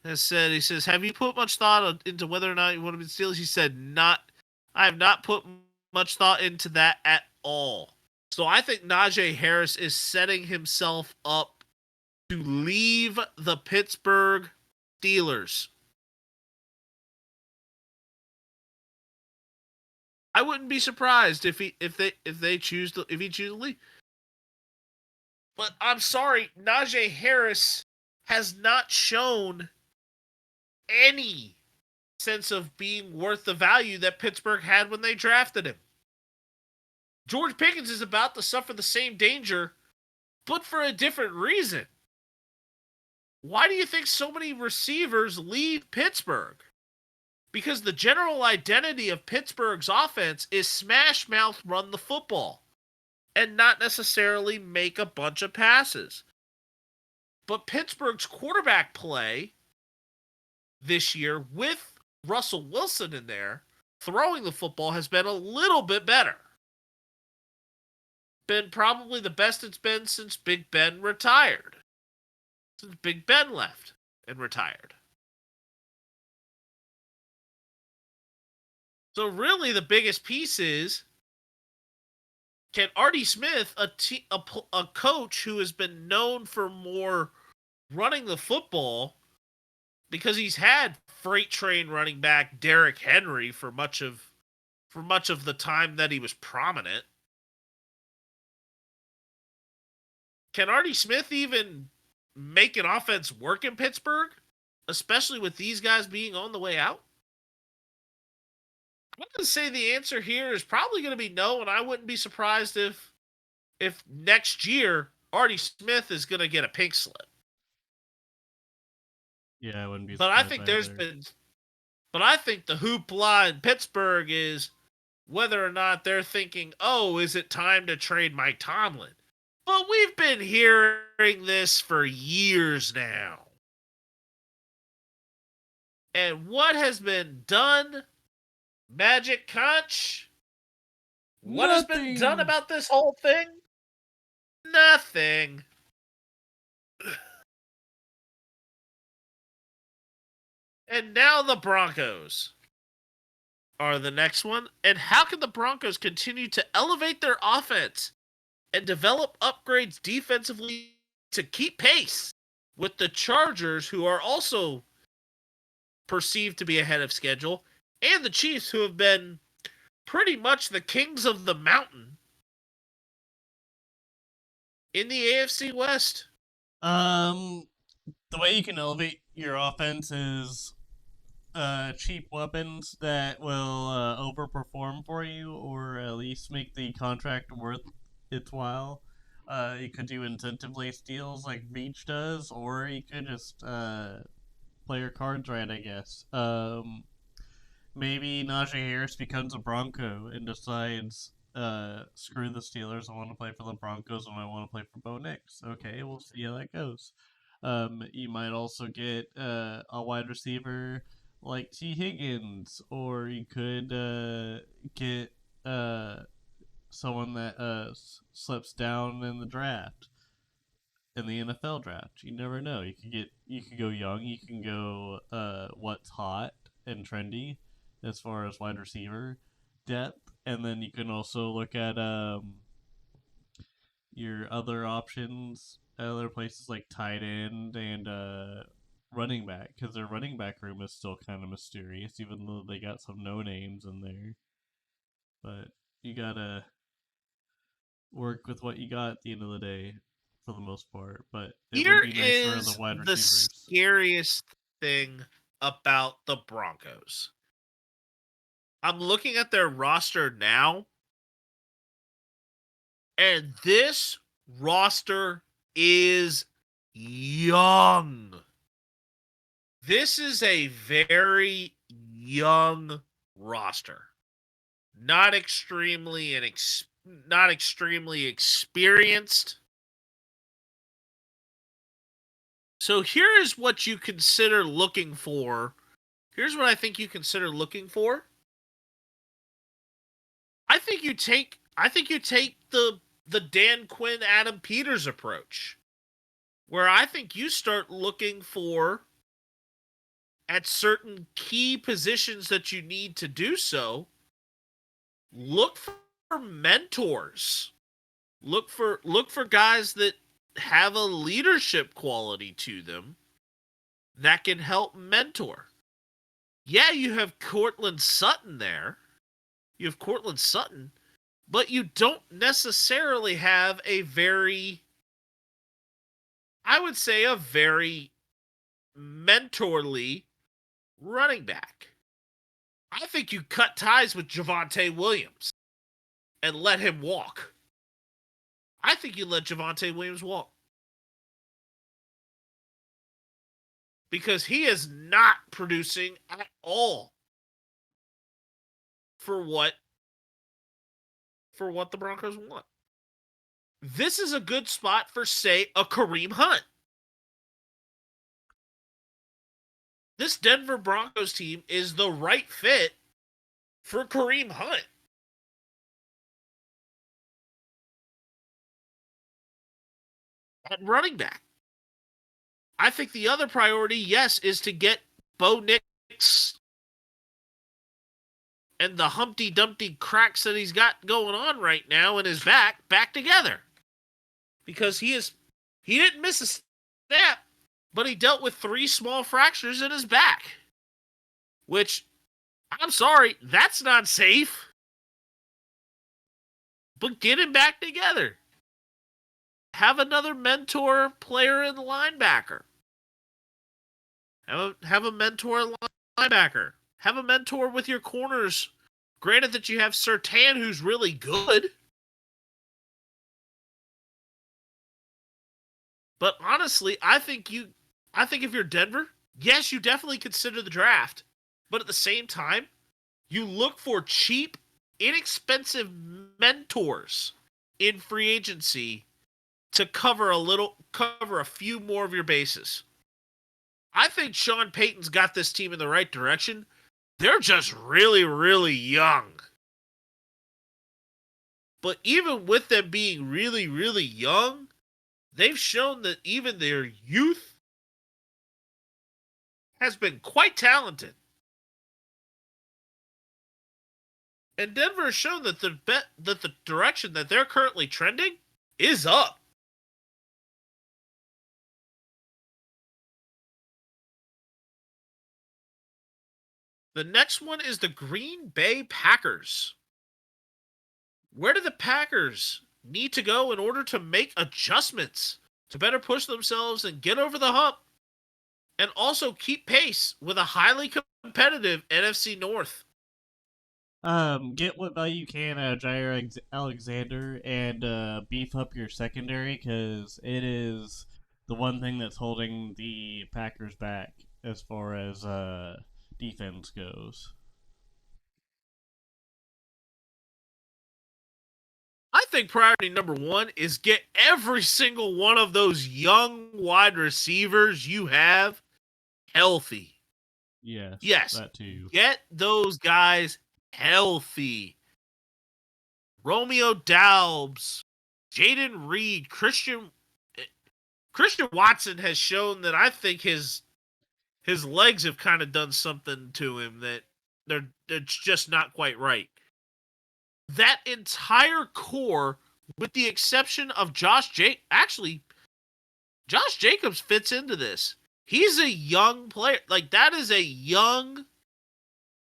S6: has said. He says, "Have you put much thought into whether or not you want to be the Steelers?" He said, "Not. I have not put much thought into that at all." So I think Najee Harris is setting himself up to leave the Pittsburgh Steelers. I wouldn't be surprised if he choose to leave. But I'm sorry, Najee Harris has not shown any sense of being worth the value that Pittsburgh had when they drafted him. George Pickens is about to suffer the same danger, but for a different reason. Why do you think so many receivers leave Pittsburgh? Because the general identity of Pittsburgh's offense is smash mouth run the football and not necessarily make a bunch of passes. But Pittsburgh's quarterback play this year with Russell Wilson in there throwing the football has been a little bit better. Been probably the best it's been since Big Ben retired. Since Big Ben left and retired. So really the biggest piece is, can Artie Smith, a coach who has been known for more running the football, because he's had freight train running back Derrick Henry for much of the time that he was prominent. Can Artie Smith even make an offense work in Pittsburgh, especially with these guys being on the way out? I'm going to say the answer here is probably going to be no, and I wouldn't be surprised if next year Artie Smith is going to get a pink slip.
S1: Yeah, I wouldn't be.
S6: But I think I think the hoopla in Pittsburgh is whether or not they're thinking, "Oh, is it time to trade Mike Tomlin?" But we've been hearing this for years now. And what has been done? Magic Conch? What has been done about this whole thing? Nothing. And now the Broncos are the next one. And how can the Broncos continue to elevate their offense and develop upgrades defensively to keep pace with the Chargers, who are also perceived to be ahead of schedule, and the Chiefs, who have been pretty much the kings of the mountain in the AFC West?
S1: The way you can elevate your offense is cheap weapons that will overperform for you, or at least make the contract worth its while. You could do incentive-based deals like Beach does, or you could just play your cards right, I guess. Maybe Najee Harris becomes a Bronco and decides, screw the Steelers, I want to play for the Broncos and I want to play for Bo Nix. Okay, we'll see how that goes. You might also get a wide receiver like T. Higgins, or you could get someone that slips down in the draft, in the NFL draft. You never know. You could go young. You can go what's hot and trendy as far as wide receiver depth, and then you can also look at your other options, other places like tight end and running back, because their running back room is still kind of mysterious, even though they got some no names in there. But you gotta work with what you got at the end of the day, for the most part. But it
S6: Here
S1: would be nice for
S6: is
S1: the wide
S6: the
S1: receivers.
S6: scariest thing about the Broncos. I'm looking at their roster now, and this roster is young. This is a very young roster. Not extremely not extremely experienced. So here is what you consider looking for. Here's what I think you consider looking for. I think you take the Dan Quinn, Adam Peters approach, where I think you start looking for at certain key positions that you need to do so. Look for mentors. Look for guys that have a leadership quality to them that can help mentor. Yeah, you have Cortland Sutton there. You have Cortland Sutton, but you don't necessarily have a very, I would say, a very mentorly running back. I think you cut ties with Javonte Williams and let him walk. I think you let Javonte Williams walk. Because he is not producing at all for what the Broncos want. This is a good spot for, say, a Kareem Hunt. This Denver Broncos team is the right fit for Kareem Hunt. At running back. I think the other priority, yes, is to get Bo Nix and the Humpty Dumpty cracks that he's got going on right now in his back together. Because he didn't miss a snap, but he dealt with 3 small fractures in his back. Which, I'm sorry, that's not safe. But get him back together. Have another mentor player in the linebacker. Have a mentor linebacker. Have a mentor with your corners. Granted that you have Surtain, who's really good. But honestly, I think if you're Denver, yes, you definitely consider the draft. But at the same time, you look for cheap, inexpensive mentors in free agency to cover a few more of your bases. I think Sean Payton's got this team in the right direction. They're just really, really young. But even with them being really, really young, they've shown that even their youth has been quite talented. And Denver has shown that the direction that they're currently trending is up. The next one is the Green Bay Packers. Where do the Packers need to go in order to make adjustments to better push themselves and get over the hump and also keep pace with a highly competitive NFC North?
S1: Get what value you can out of Jair Alexander and beef up your secondary because it is the one thing that's holding the Packers back as far as defense goes.
S6: I think priority number 1 is get every single one of those young wide receivers you have healthy. Yes.
S1: That too.
S6: Get those guys healthy. Romeo Doubs, Jaden Reed, Christian Watson has shown that I think his legs have kind of done something to him that they're just not quite right. That entire core, with the exception of Josh Jacobs fits into this. He's a young player. Like, that is a young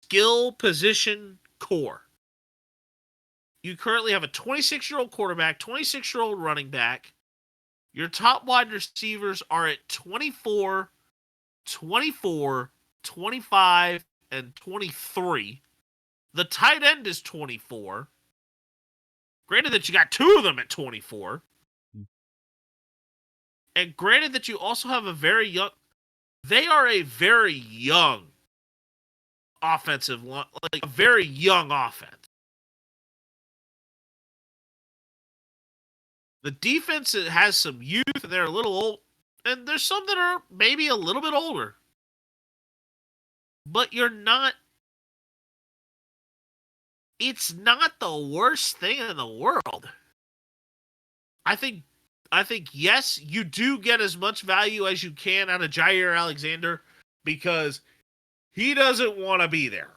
S6: skill position core. You currently have a 26-year-old quarterback, 26-year-old running back. Your top wide receivers are at 24, 24, 25, and 23. The tight end is 24. Granted that you got two of them at 24. And granted that you also have a very young... They are a very young offensive line, like a very young offense. The defense has some youth, and they're a little old, and there's some that are maybe a little bit older. But you're not... It's not the worst thing in the world. I think yes, you do get as much value as you can out of Jair Alexander because he doesn't want to be there.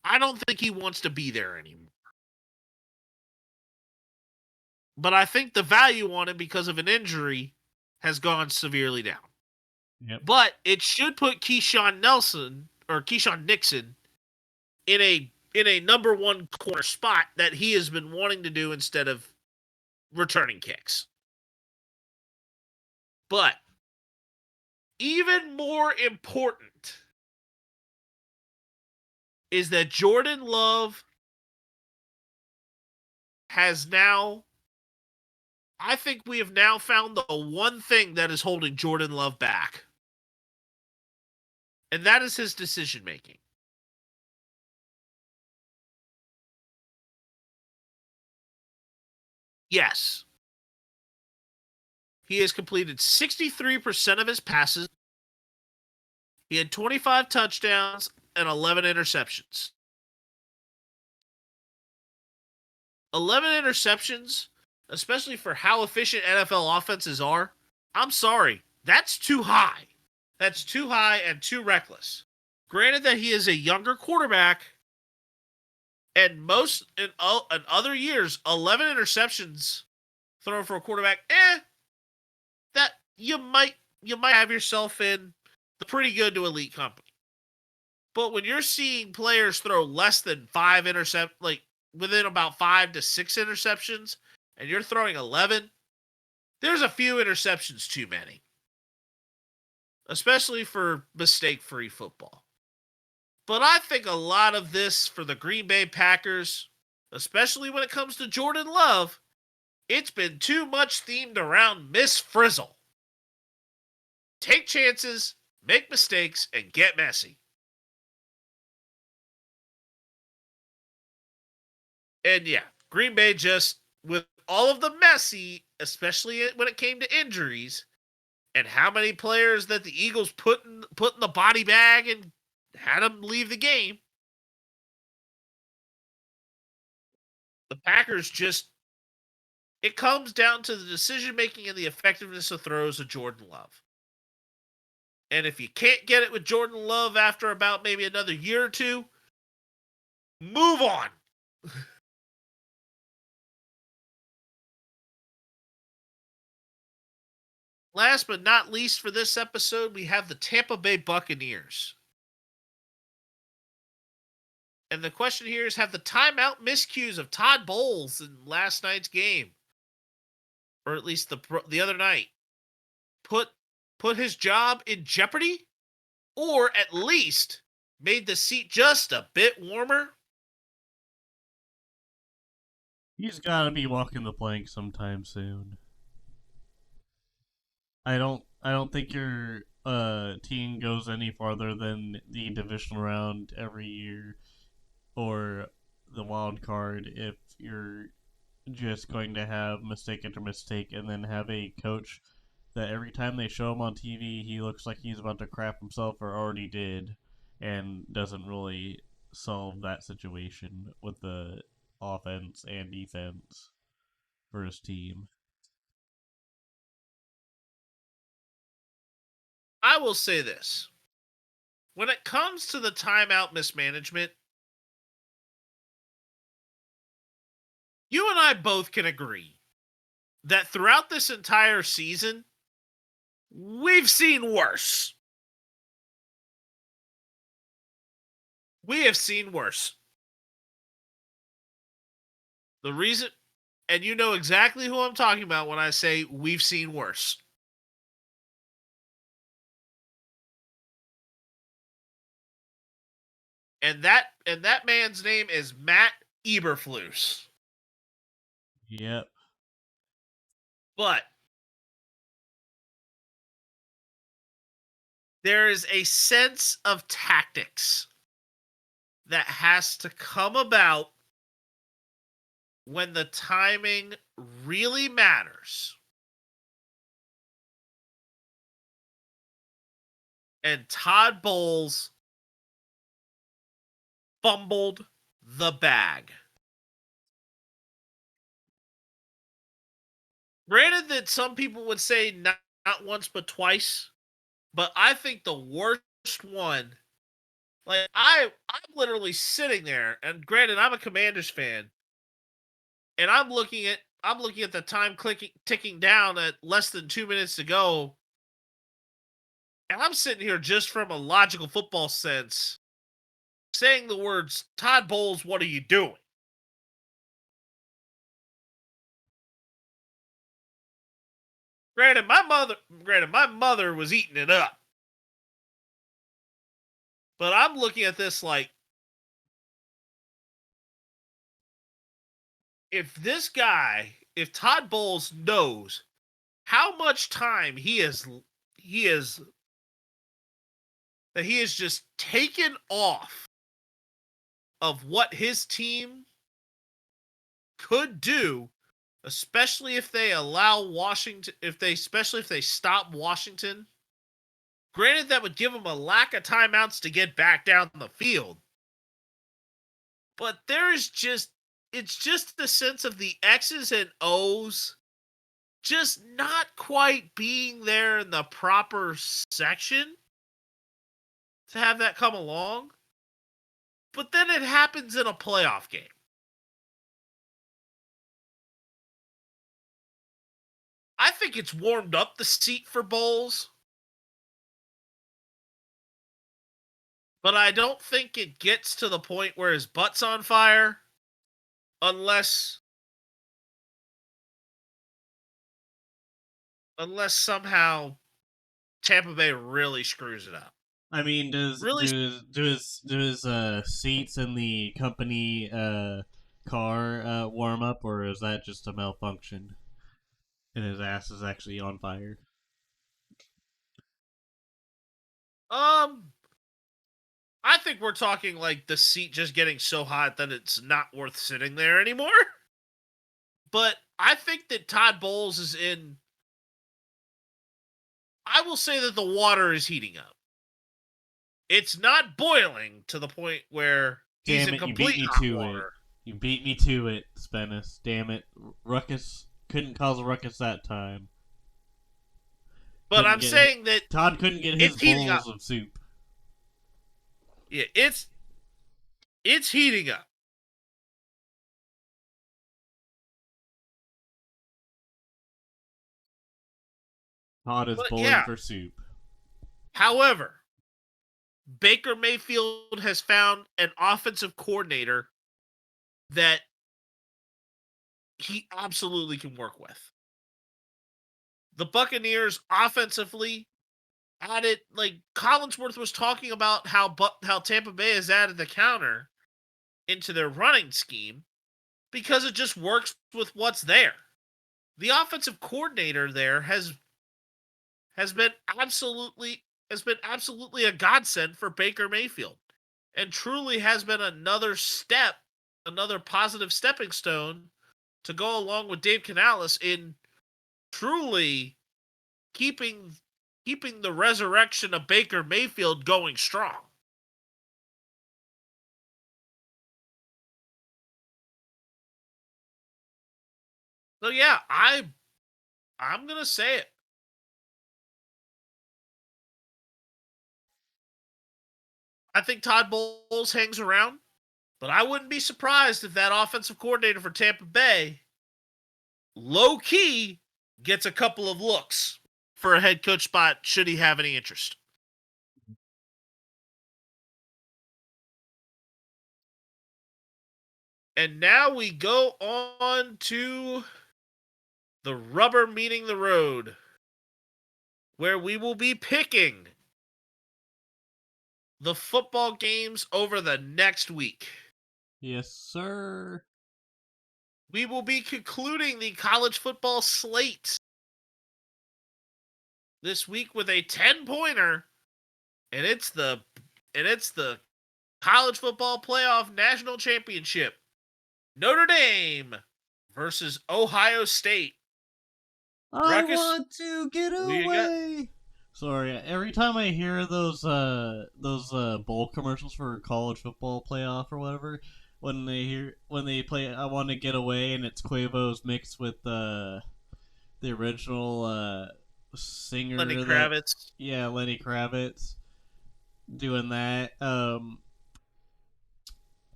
S6: I don't think he wants to be there anymore. But I think the value on him because of an injury has gone severely down.
S1: Yep.
S6: But it should put Keyshawn Nixon in a number one corner spot that he has been wanting to do instead of returning kicks. But even more important is that Jordan Love has now... I think we have now found the one thing that is holding Jordan Love back. And that is his decision making. Yes. He has completed 63% of his passes. He had 25 touchdowns and 11 interceptions. 11 interceptions, especially for how efficient NFL offenses are, I'm sorry, that's too high. That's too high and too reckless. Granted that he is a younger quarterback, and in other years, 11 interceptions thrown for a quarterback, that you might have yourself in the pretty good to elite company. But when you're seeing players throw less than 5 within about 5 to 6 interceptions, and you're throwing 11, there's a few interceptions too many. Especially for mistake-free football. But I think a lot of this for the Green Bay Packers, especially when it comes to Jordan Love, it's been too much themed around Miss Frizzle. Take chances, make mistakes, and get messy. And yeah, Green Bay just, with all of the messy, especially when it came to injuries, and how many players that the Eagles put in the body bag and had them leave the game, the Packers just... It comes down to the decision-making and the effectiveness of throws of Jordan Love. And if you can't get it with Jordan Love after about maybe another year or two, move on. Last but not least for this episode, we have the Tampa Bay Buccaneers. And the question here is, have the timeout miscues of Todd Bowles in last night's game, or at least the other night, put his job in jeopardy? Or at least made the seat just a bit warmer?
S1: He's got to be walking the plank sometime soon. I don't think your team goes any farther than the divisional round every year or the wild card if you're just going to have mistake after mistake and then have a coach that every time they show him on TV he looks like he's about to crap himself or already did and doesn't really solve that situation with the offense and defense for his team.
S6: I will say this. When it comes to the timeout mismanagement, you and I both can agree that throughout this entire season, we've seen worse. We have seen worse. The reason, and you know exactly who I'm talking about when I say we've seen worse. and that man's name is Matt Eberflus.
S1: Yep.
S6: But there is a sense of tactics that has to come about when the timing really matters. And Todd Bowles fumbled the bag. Granted that some people would say not once but twice, but I think the worst one, like I'm literally sitting there, and granted I'm a Commanders fan, and I'm looking at the time ticking down at less than 2 minutes to go, and I'm sitting here just from a logical football sense saying the words, Todd Bowles, what are you doing? Granted, my mother was eating it up. But I'm looking at this like, if Todd Bowles knows how much time he has just taken off of what his team could do, especially if they allow Washington, especially if they stop Washington. Granted, that would give him a lack of timeouts to get back down the field. But it's just the sense of the X's and O's just not quite being there in the proper section to have that come along. But then it happens in a playoff game. I think it's warmed up the seat for Bowles. But I don't think it gets to the point where his butt's on fire unless somehow Tampa Bay really screws it up.
S1: I mean, does
S6: Really?
S1: do his seats in the company car warm up, or is that just a malfunction and his ass is actually on fire?
S6: I think we're talking like the seat just getting so hot that it's not worth sitting there anymore. But I think that Todd Bowles is in. I will say that the water is heating up. It's not boiling to the point where he's
S1: Damn
S6: in
S1: it! You beat
S6: complete
S1: me
S6: hot
S1: to
S6: water.
S1: it. You beat me to it, Spennis. Damn it! Ruckus couldn't cause a ruckus that time.
S6: But I'm saying that
S1: Todd couldn't get his
S6: it's heating
S1: bowls
S6: up.
S1: of soup.
S6: Yeah, it's heating up.
S1: Todd is
S6: But
S1: bowling
S6: yeah.
S1: for soup.
S6: However, Baker Mayfield has found an offensive coordinator that he absolutely can work with. The Buccaneers offensively added, like Collinsworth was talking about how Tampa Bay has added the counter into their running scheme because it just works with what's there. The offensive coordinator there has been absolutely a godsend for Baker Mayfield, and truly has been another positive stepping stone to go along with Dave Canales in truly keeping the resurrection of Baker Mayfield going strong. So yeah, I'm gonna say it. I think Todd Bowles hangs around, but I wouldn't be surprised if that offensive coordinator for Tampa Bay, low key, gets a couple of looks for a head coach spot should he have any interest. And now we go on to the rubber meeting the road, where we will be picking the football games over the next week.
S1: Yes, sir.
S6: We will be concluding the college football slate this week with a 10-pointer, and it's the college football playoff national championship. Notre Dame versus Ohio State.
S1: I
S6: Ruckus,
S1: want to get
S6: who you got?
S1: away. Sorry, every time I hear those bowl commercials for college football playoff or whatever, when they play "I Want to Get Away" and it's Quavo's mixed with the original singer
S6: Lenny
S1: that,
S6: Kravitz.
S1: yeah, Lenny Kravitz doing that. I'm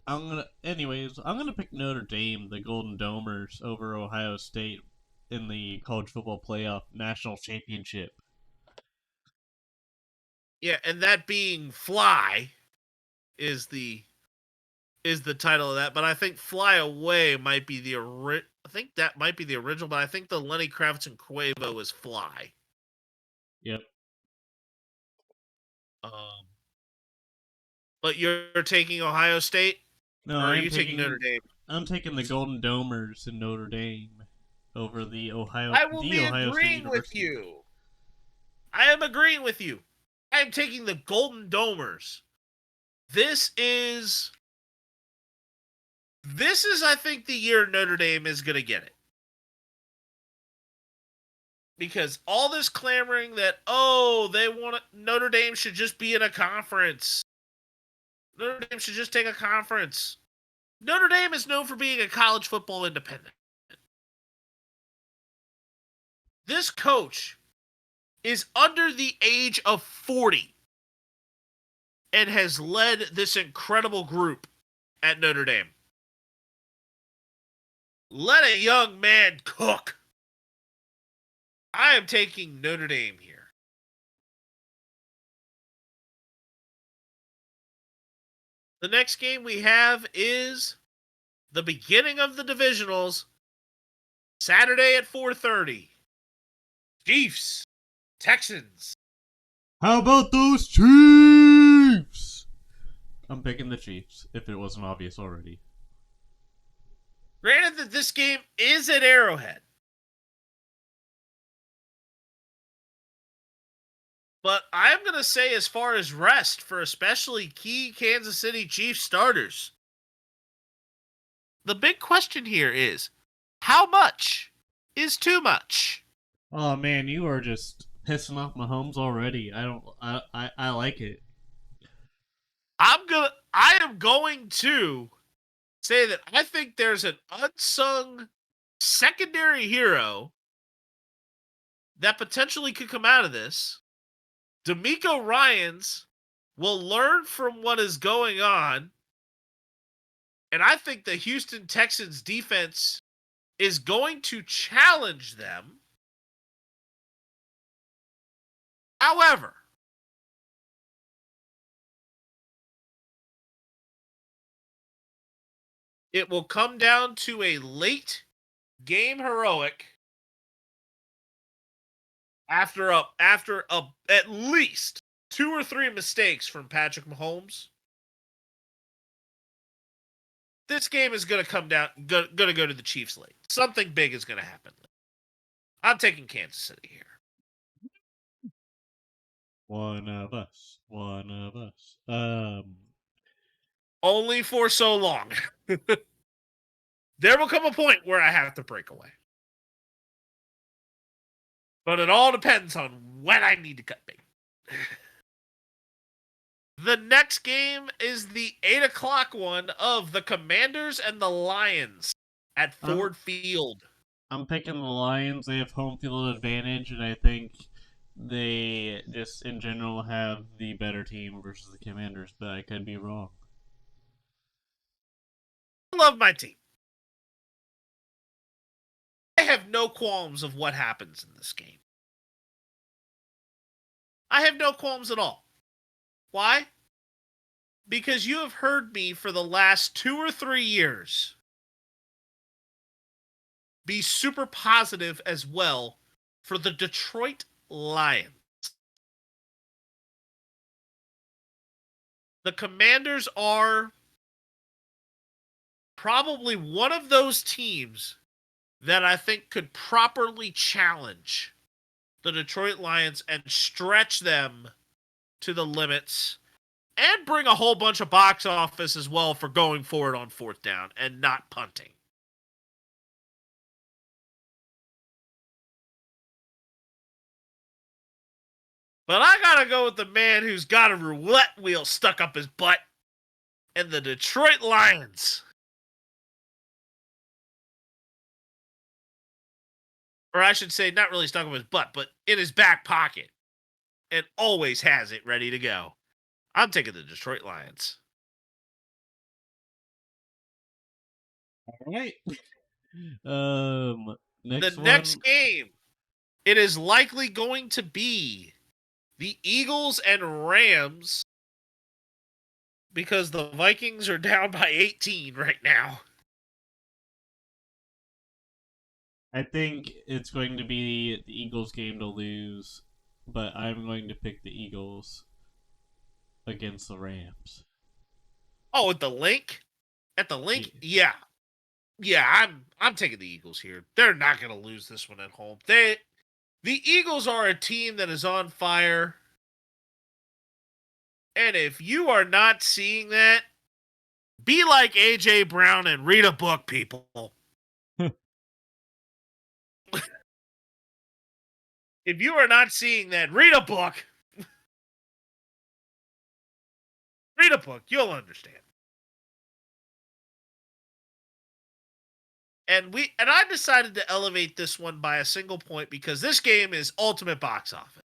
S1: gonna pick Notre Dame, the Golden Domers, over Ohio State in the college football playoff national championship.
S6: Yeah, and that being Fly is the title of that, but I think Fly Away might be I think that might be the original, but I think the Lenny Kravitz and Quavo is Fly.
S1: Yep.
S6: But you're taking Ohio State?
S1: No,
S6: Or are you taking Notre Dame?
S1: I'm taking the Golden Domers in Notre Dame over the Ohio
S6: I will be
S1: State
S6: agreeing with
S1: University.
S6: you. I am agreeing with you. I am taking the Golden Domers. This is I think the year Notre Dame is going to get it. Because all this clamoring that Notre Dame should just be in a conference. Notre Dame should just take a conference. Notre Dame is known for being a college football independent. This coach is under the age of 40 and has led this incredible group at Notre Dame. Let a young man cook. I am taking Notre Dame here. The next game we have is the beginning of the divisionals, Saturday at 4:30. Chiefs, Texans.
S1: How about those Chiefs? I'm picking the Chiefs, if it wasn't obvious already.
S6: Granted that this game is at Arrowhead, but I'm going to say as far as rest for especially key Kansas City Chiefs starters, the big question here is, how much is too much?
S1: Oh man, you are just pissing off Mahomes already. I like it.
S6: I am going to say that I think there's an unsung secondary hero that potentially could come out of this. D'Amico Ryans will learn from what is going on, and I think the Houston Texans defense is going to challenge them. However, it will come down to a late game heroic after at least 2 or 3 mistakes from Patrick Mahomes. This game is going to come down, going to go to the Chiefs late. Something big is going to happen. I'm taking Kansas City here.
S1: One of us. One of us.
S6: Only for so long. There will come a point where I have to break away. But it all depends on when I need to cut bait. The next game is the 8 o'clock one of the Commanders and the Lions at Ford Field.
S1: I'm picking the Lions. They have home field advantage, and I think they just in general have the better team versus the Commanders, but I could be wrong.
S6: I love my team. I have no qualms of what happens in this game. I have no qualms at all. Why? Because you have heard me for the last 2 or 3 years be super positive as well for the Detroit Lions. the Commanders are probably one of those teams that I think could properly challenge the Detroit Lions and stretch them to the limits and bring a whole bunch of box office as well for going forward on fourth down and not punting. But I gotta go with the man who's got a roulette wheel stuck up his butt and the Detroit Lions. Or I should say, not really stuck up his butt, but in his back pocket. And always has it ready to go. I'm taking the Detroit Lions.
S1: All right. Next
S6: The
S1: one.
S6: next game, it is likely going to be the Eagles and Rams because the Vikings are down by 18 right now.
S1: I think it's going to be the Eagles game to lose, but I'm going to pick the Eagles against the Rams.
S6: Oh, at the link? At the link? Yeah. Yeah, I'm taking the Eagles here. They're not going to lose this one at home. The Eagles are a team that is on fire. And if you are not seeing that, be like AJ Brown and read a book, people. If you are not seeing that, read a book. Read a book. You'll understand. And I decided to elevate this one by a single point because this game is ultimate box office.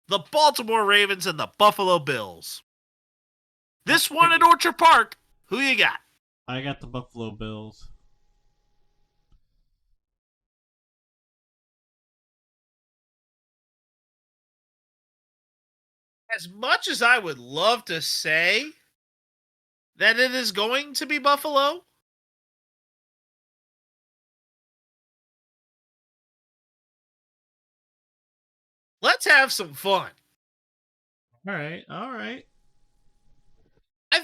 S6: The Baltimore Ravens and the Buffalo Bills. This one at Orchard Park. Who you got?
S1: I got the Buffalo Bills.
S6: As much as I would love to say that it is going to be Buffalo, let's have some fun.
S1: All right.
S6: I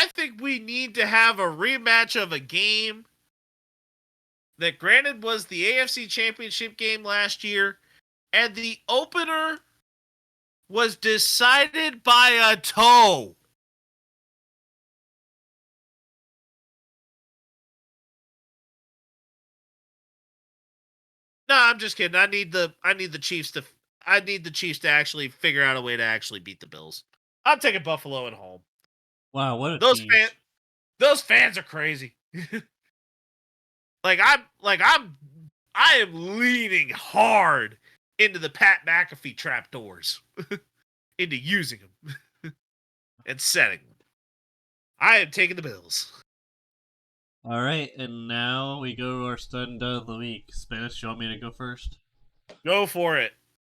S6: think we need to have a rematch of a game that granted was the AFC Championship game last year, and the opener was decided by a toe. No, I'm just kidding. I need the Chiefs to actually figure out a way to actually beat the Bills. I'm taking Buffalo at home.
S1: Wow, what a
S6: Those
S1: tease.
S6: those fans are crazy. I am leaning hard into the Pat McAfee trapdoors, into using them and setting them. I am taking the Bills.
S1: All right, and now we go to our stud of the week. Spanish, you want me to go first?
S6: Go for it.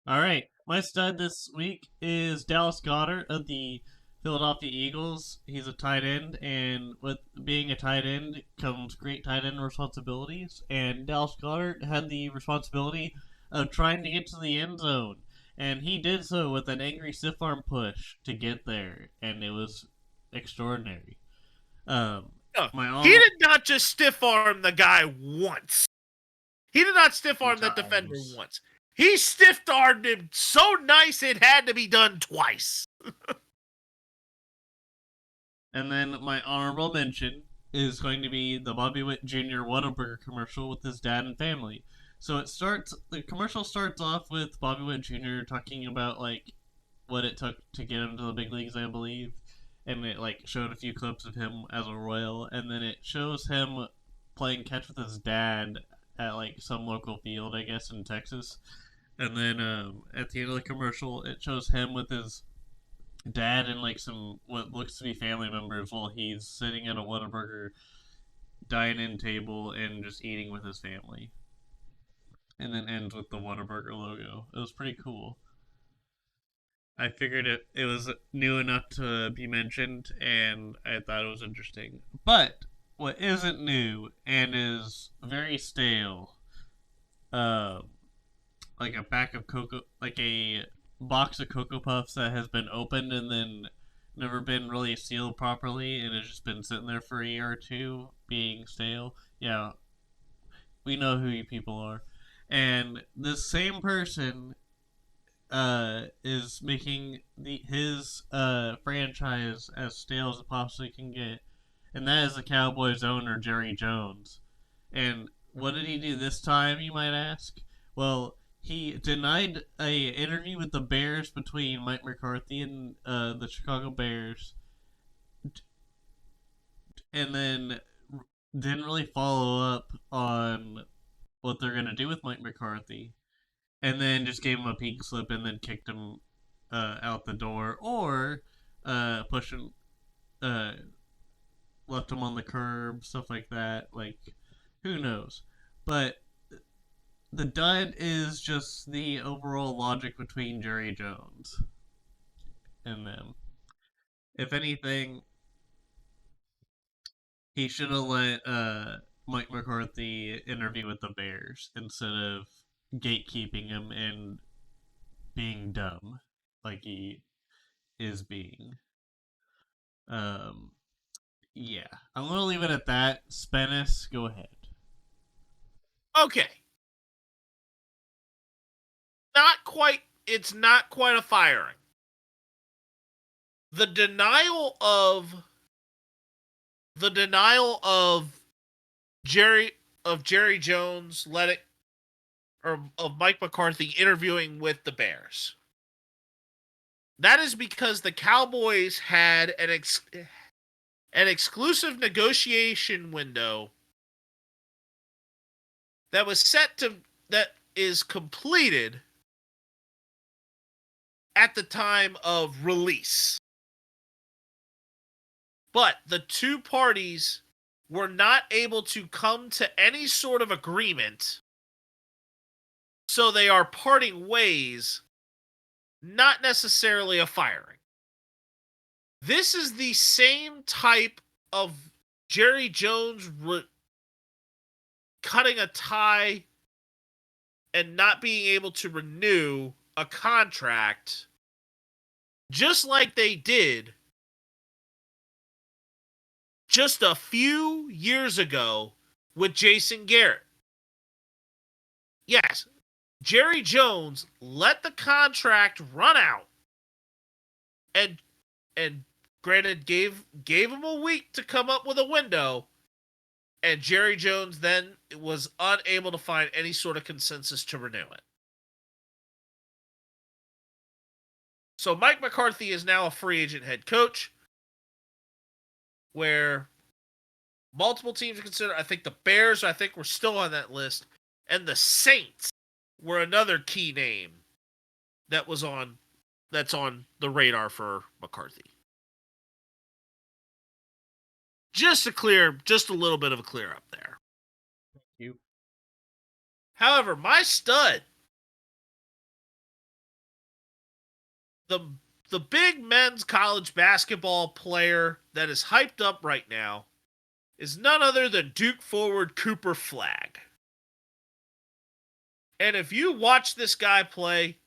S1: All right, my stud this week is Dallas Goedert of the Philadelphia Eagles. He's a tight end, and with being a tight end comes great tight end responsibilities. And Dallas Goedert had the responsibility of trying to get to the end zone, and he did so with an angry stiff arm push to get there, and it was extraordinary.
S6: He did not just stiff arm the guy once. He did not stiff arm that defender once. He stiff armed him so nice it had to be done twice.
S1: And then my honorable mention is going to be the Bobby Witt Jr. Whataburger commercial with his dad and family. So the commercial starts off with Bobby Witt Jr. talking about like what it took to get him to the big leagues, I believe. And it like showed a few clips of him as a Royal, and then it shows him playing catch with his dad at like some local field, I guess, in Texas. And then at the end of the commercial, it shows him with his dad and like some what looks to be family members while he's sitting at a Whataburger dine-in table and just eating with his family. And then ends with the Whataburger logo. It was pretty cool. I figured it was new enough to be mentioned, and I thought it was interesting. But what isn't new and is very stale, like a box of Cocoa Puffs that has been opened and then never been really sealed properly and it's just been sitting there for a year or two being stale. Yeah, we know who you people are. And this same person is making his franchise as stale as it possibly can get, and that is the Cowboys owner Jerry Jones. And what did he do this time, you might ask? Well, he denied a interview with the Bears between Mike McCarthy and the Chicago Bears, and then didn't really follow up on what they're gonna do with Mike McCarthy, and then just gave him a pink slip and then kicked him out the door, or pushed him, uh, left him on the curb, stuff like that. Like, who knows? But the dud is just the overall logic between Jerry Jones and them. If anything, he should have let Mike McCarthy interview with the Bears instead of gatekeeping him and being dumb like he is being. Um, yeah, I'm gonna leave it at that. Spennis, go ahead.
S6: Okay. Not quite. It's not quite a firing. The denial of Jerry Jones letting, or of Mike McCarthy interviewing with the Bears. That is because the Cowboys had an exclusive negotiation window that is completed at the time of release. But the two parties were not able to come to any sort of agreement, so they are parting ways, not necessarily a firing. This is the same type of Jerry Jones cutting a tie and not being able to renew a contract, just like they did just a few years ago with Jason Garrett. Yes, Jerry Jones let the contract run out and granted gave him a week to come up with a window, and Jerry Jones then was unable to find any sort of consensus to renew it. So Mike McCarthy is now a free agent head coach, where multiple teams are considered. I think the Bears, were still on that list, and the Saints were another key name that's on the radar for McCarthy. Just a little bit of a clear up there.
S1: Thank you.
S6: However, my stud, the big men's college basketball player that is hyped up right now, is none other than Duke forward Cooper Flagg. And if you watch this guy play,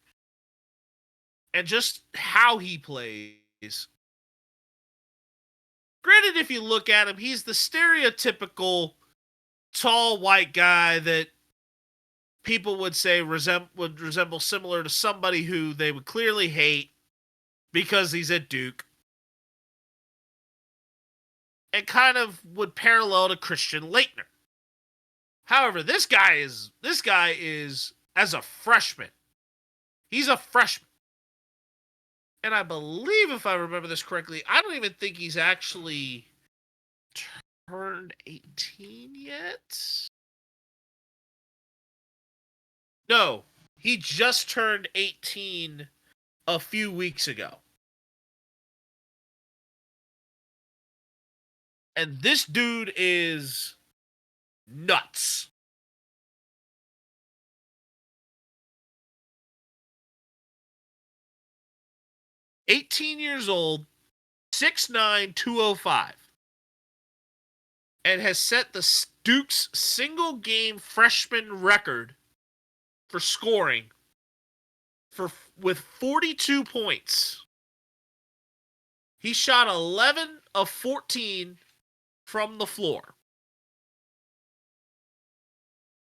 S6: and just how he plays, granted, if you look at him, he's the stereotypical tall white guy that people would say would resemble similar to somebody who they would clearly hate because he's at Duke, and kind of would parallel to Christian Laettner. However, this guy is as a freshman. He's a freshman. And I believe, if I remember this correctly, I don't even think he's actually turned 18 yet. No, he just turned 18 a few weeks ago. And this dude is nuts. $18 old, 6'9", 205. And has set the Duke's single game freshman record for scoring with 42 points He shot 11 of 14 from the floor.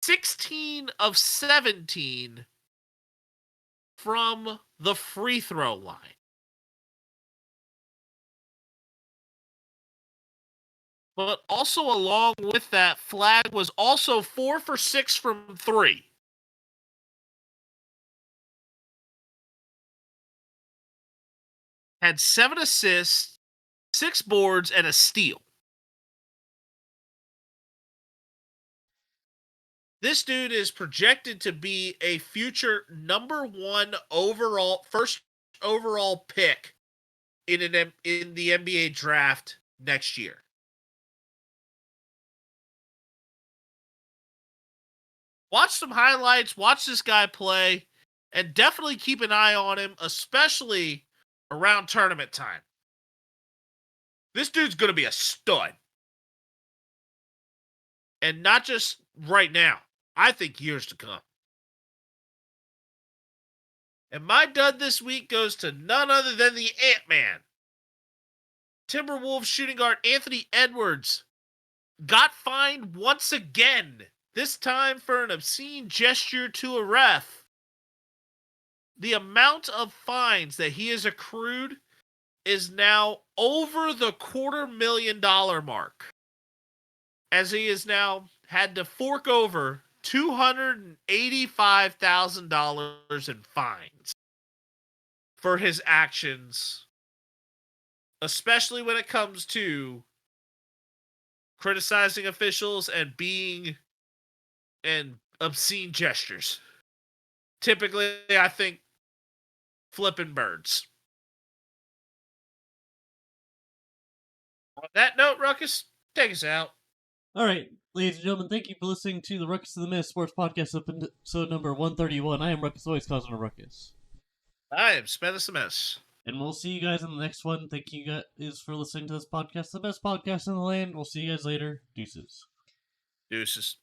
S6: 16 of 17 from the free throw line. But also along with that, Flag was also 4 for 6 from 3. Had 7 assists, 6 boards, and a steal. This dude is projected to be a future number 1 overall, first overall pick in the NBA draft next year. Watch some highlights, watch this guy play, and definitely keep an eye on him, especially around tournament time. This dude's going to be a stud. And not just right now. I think years to come. And my dud this week goes to none other than the Ant-Man. Timberwolves shooting guard Anthony Edwards got fined once again, this time for an obscene gesture to a ref. The amount of fines that he has accrued is now over the $250,000 mark, as he has now had to fork over $285,000 in fines for his actions, especially when it comes to criticizing officials and obscene gestures. Typically, I think flipping birds. On that note, Ruckus, take us out.
S1: All right, ladies and gentlemen, thank you for listening to the Ruckus and The Menace Sports Podcast, episode number 131. I am Ruckus, always causing a ruckus.
S6: I am Spence the Mess.
S1: And we'll see you guys in the next one. Thank you guys for listening to this podcast, the best podcast in the land. We'll see you guys later. Deuces.
S6: Deuces.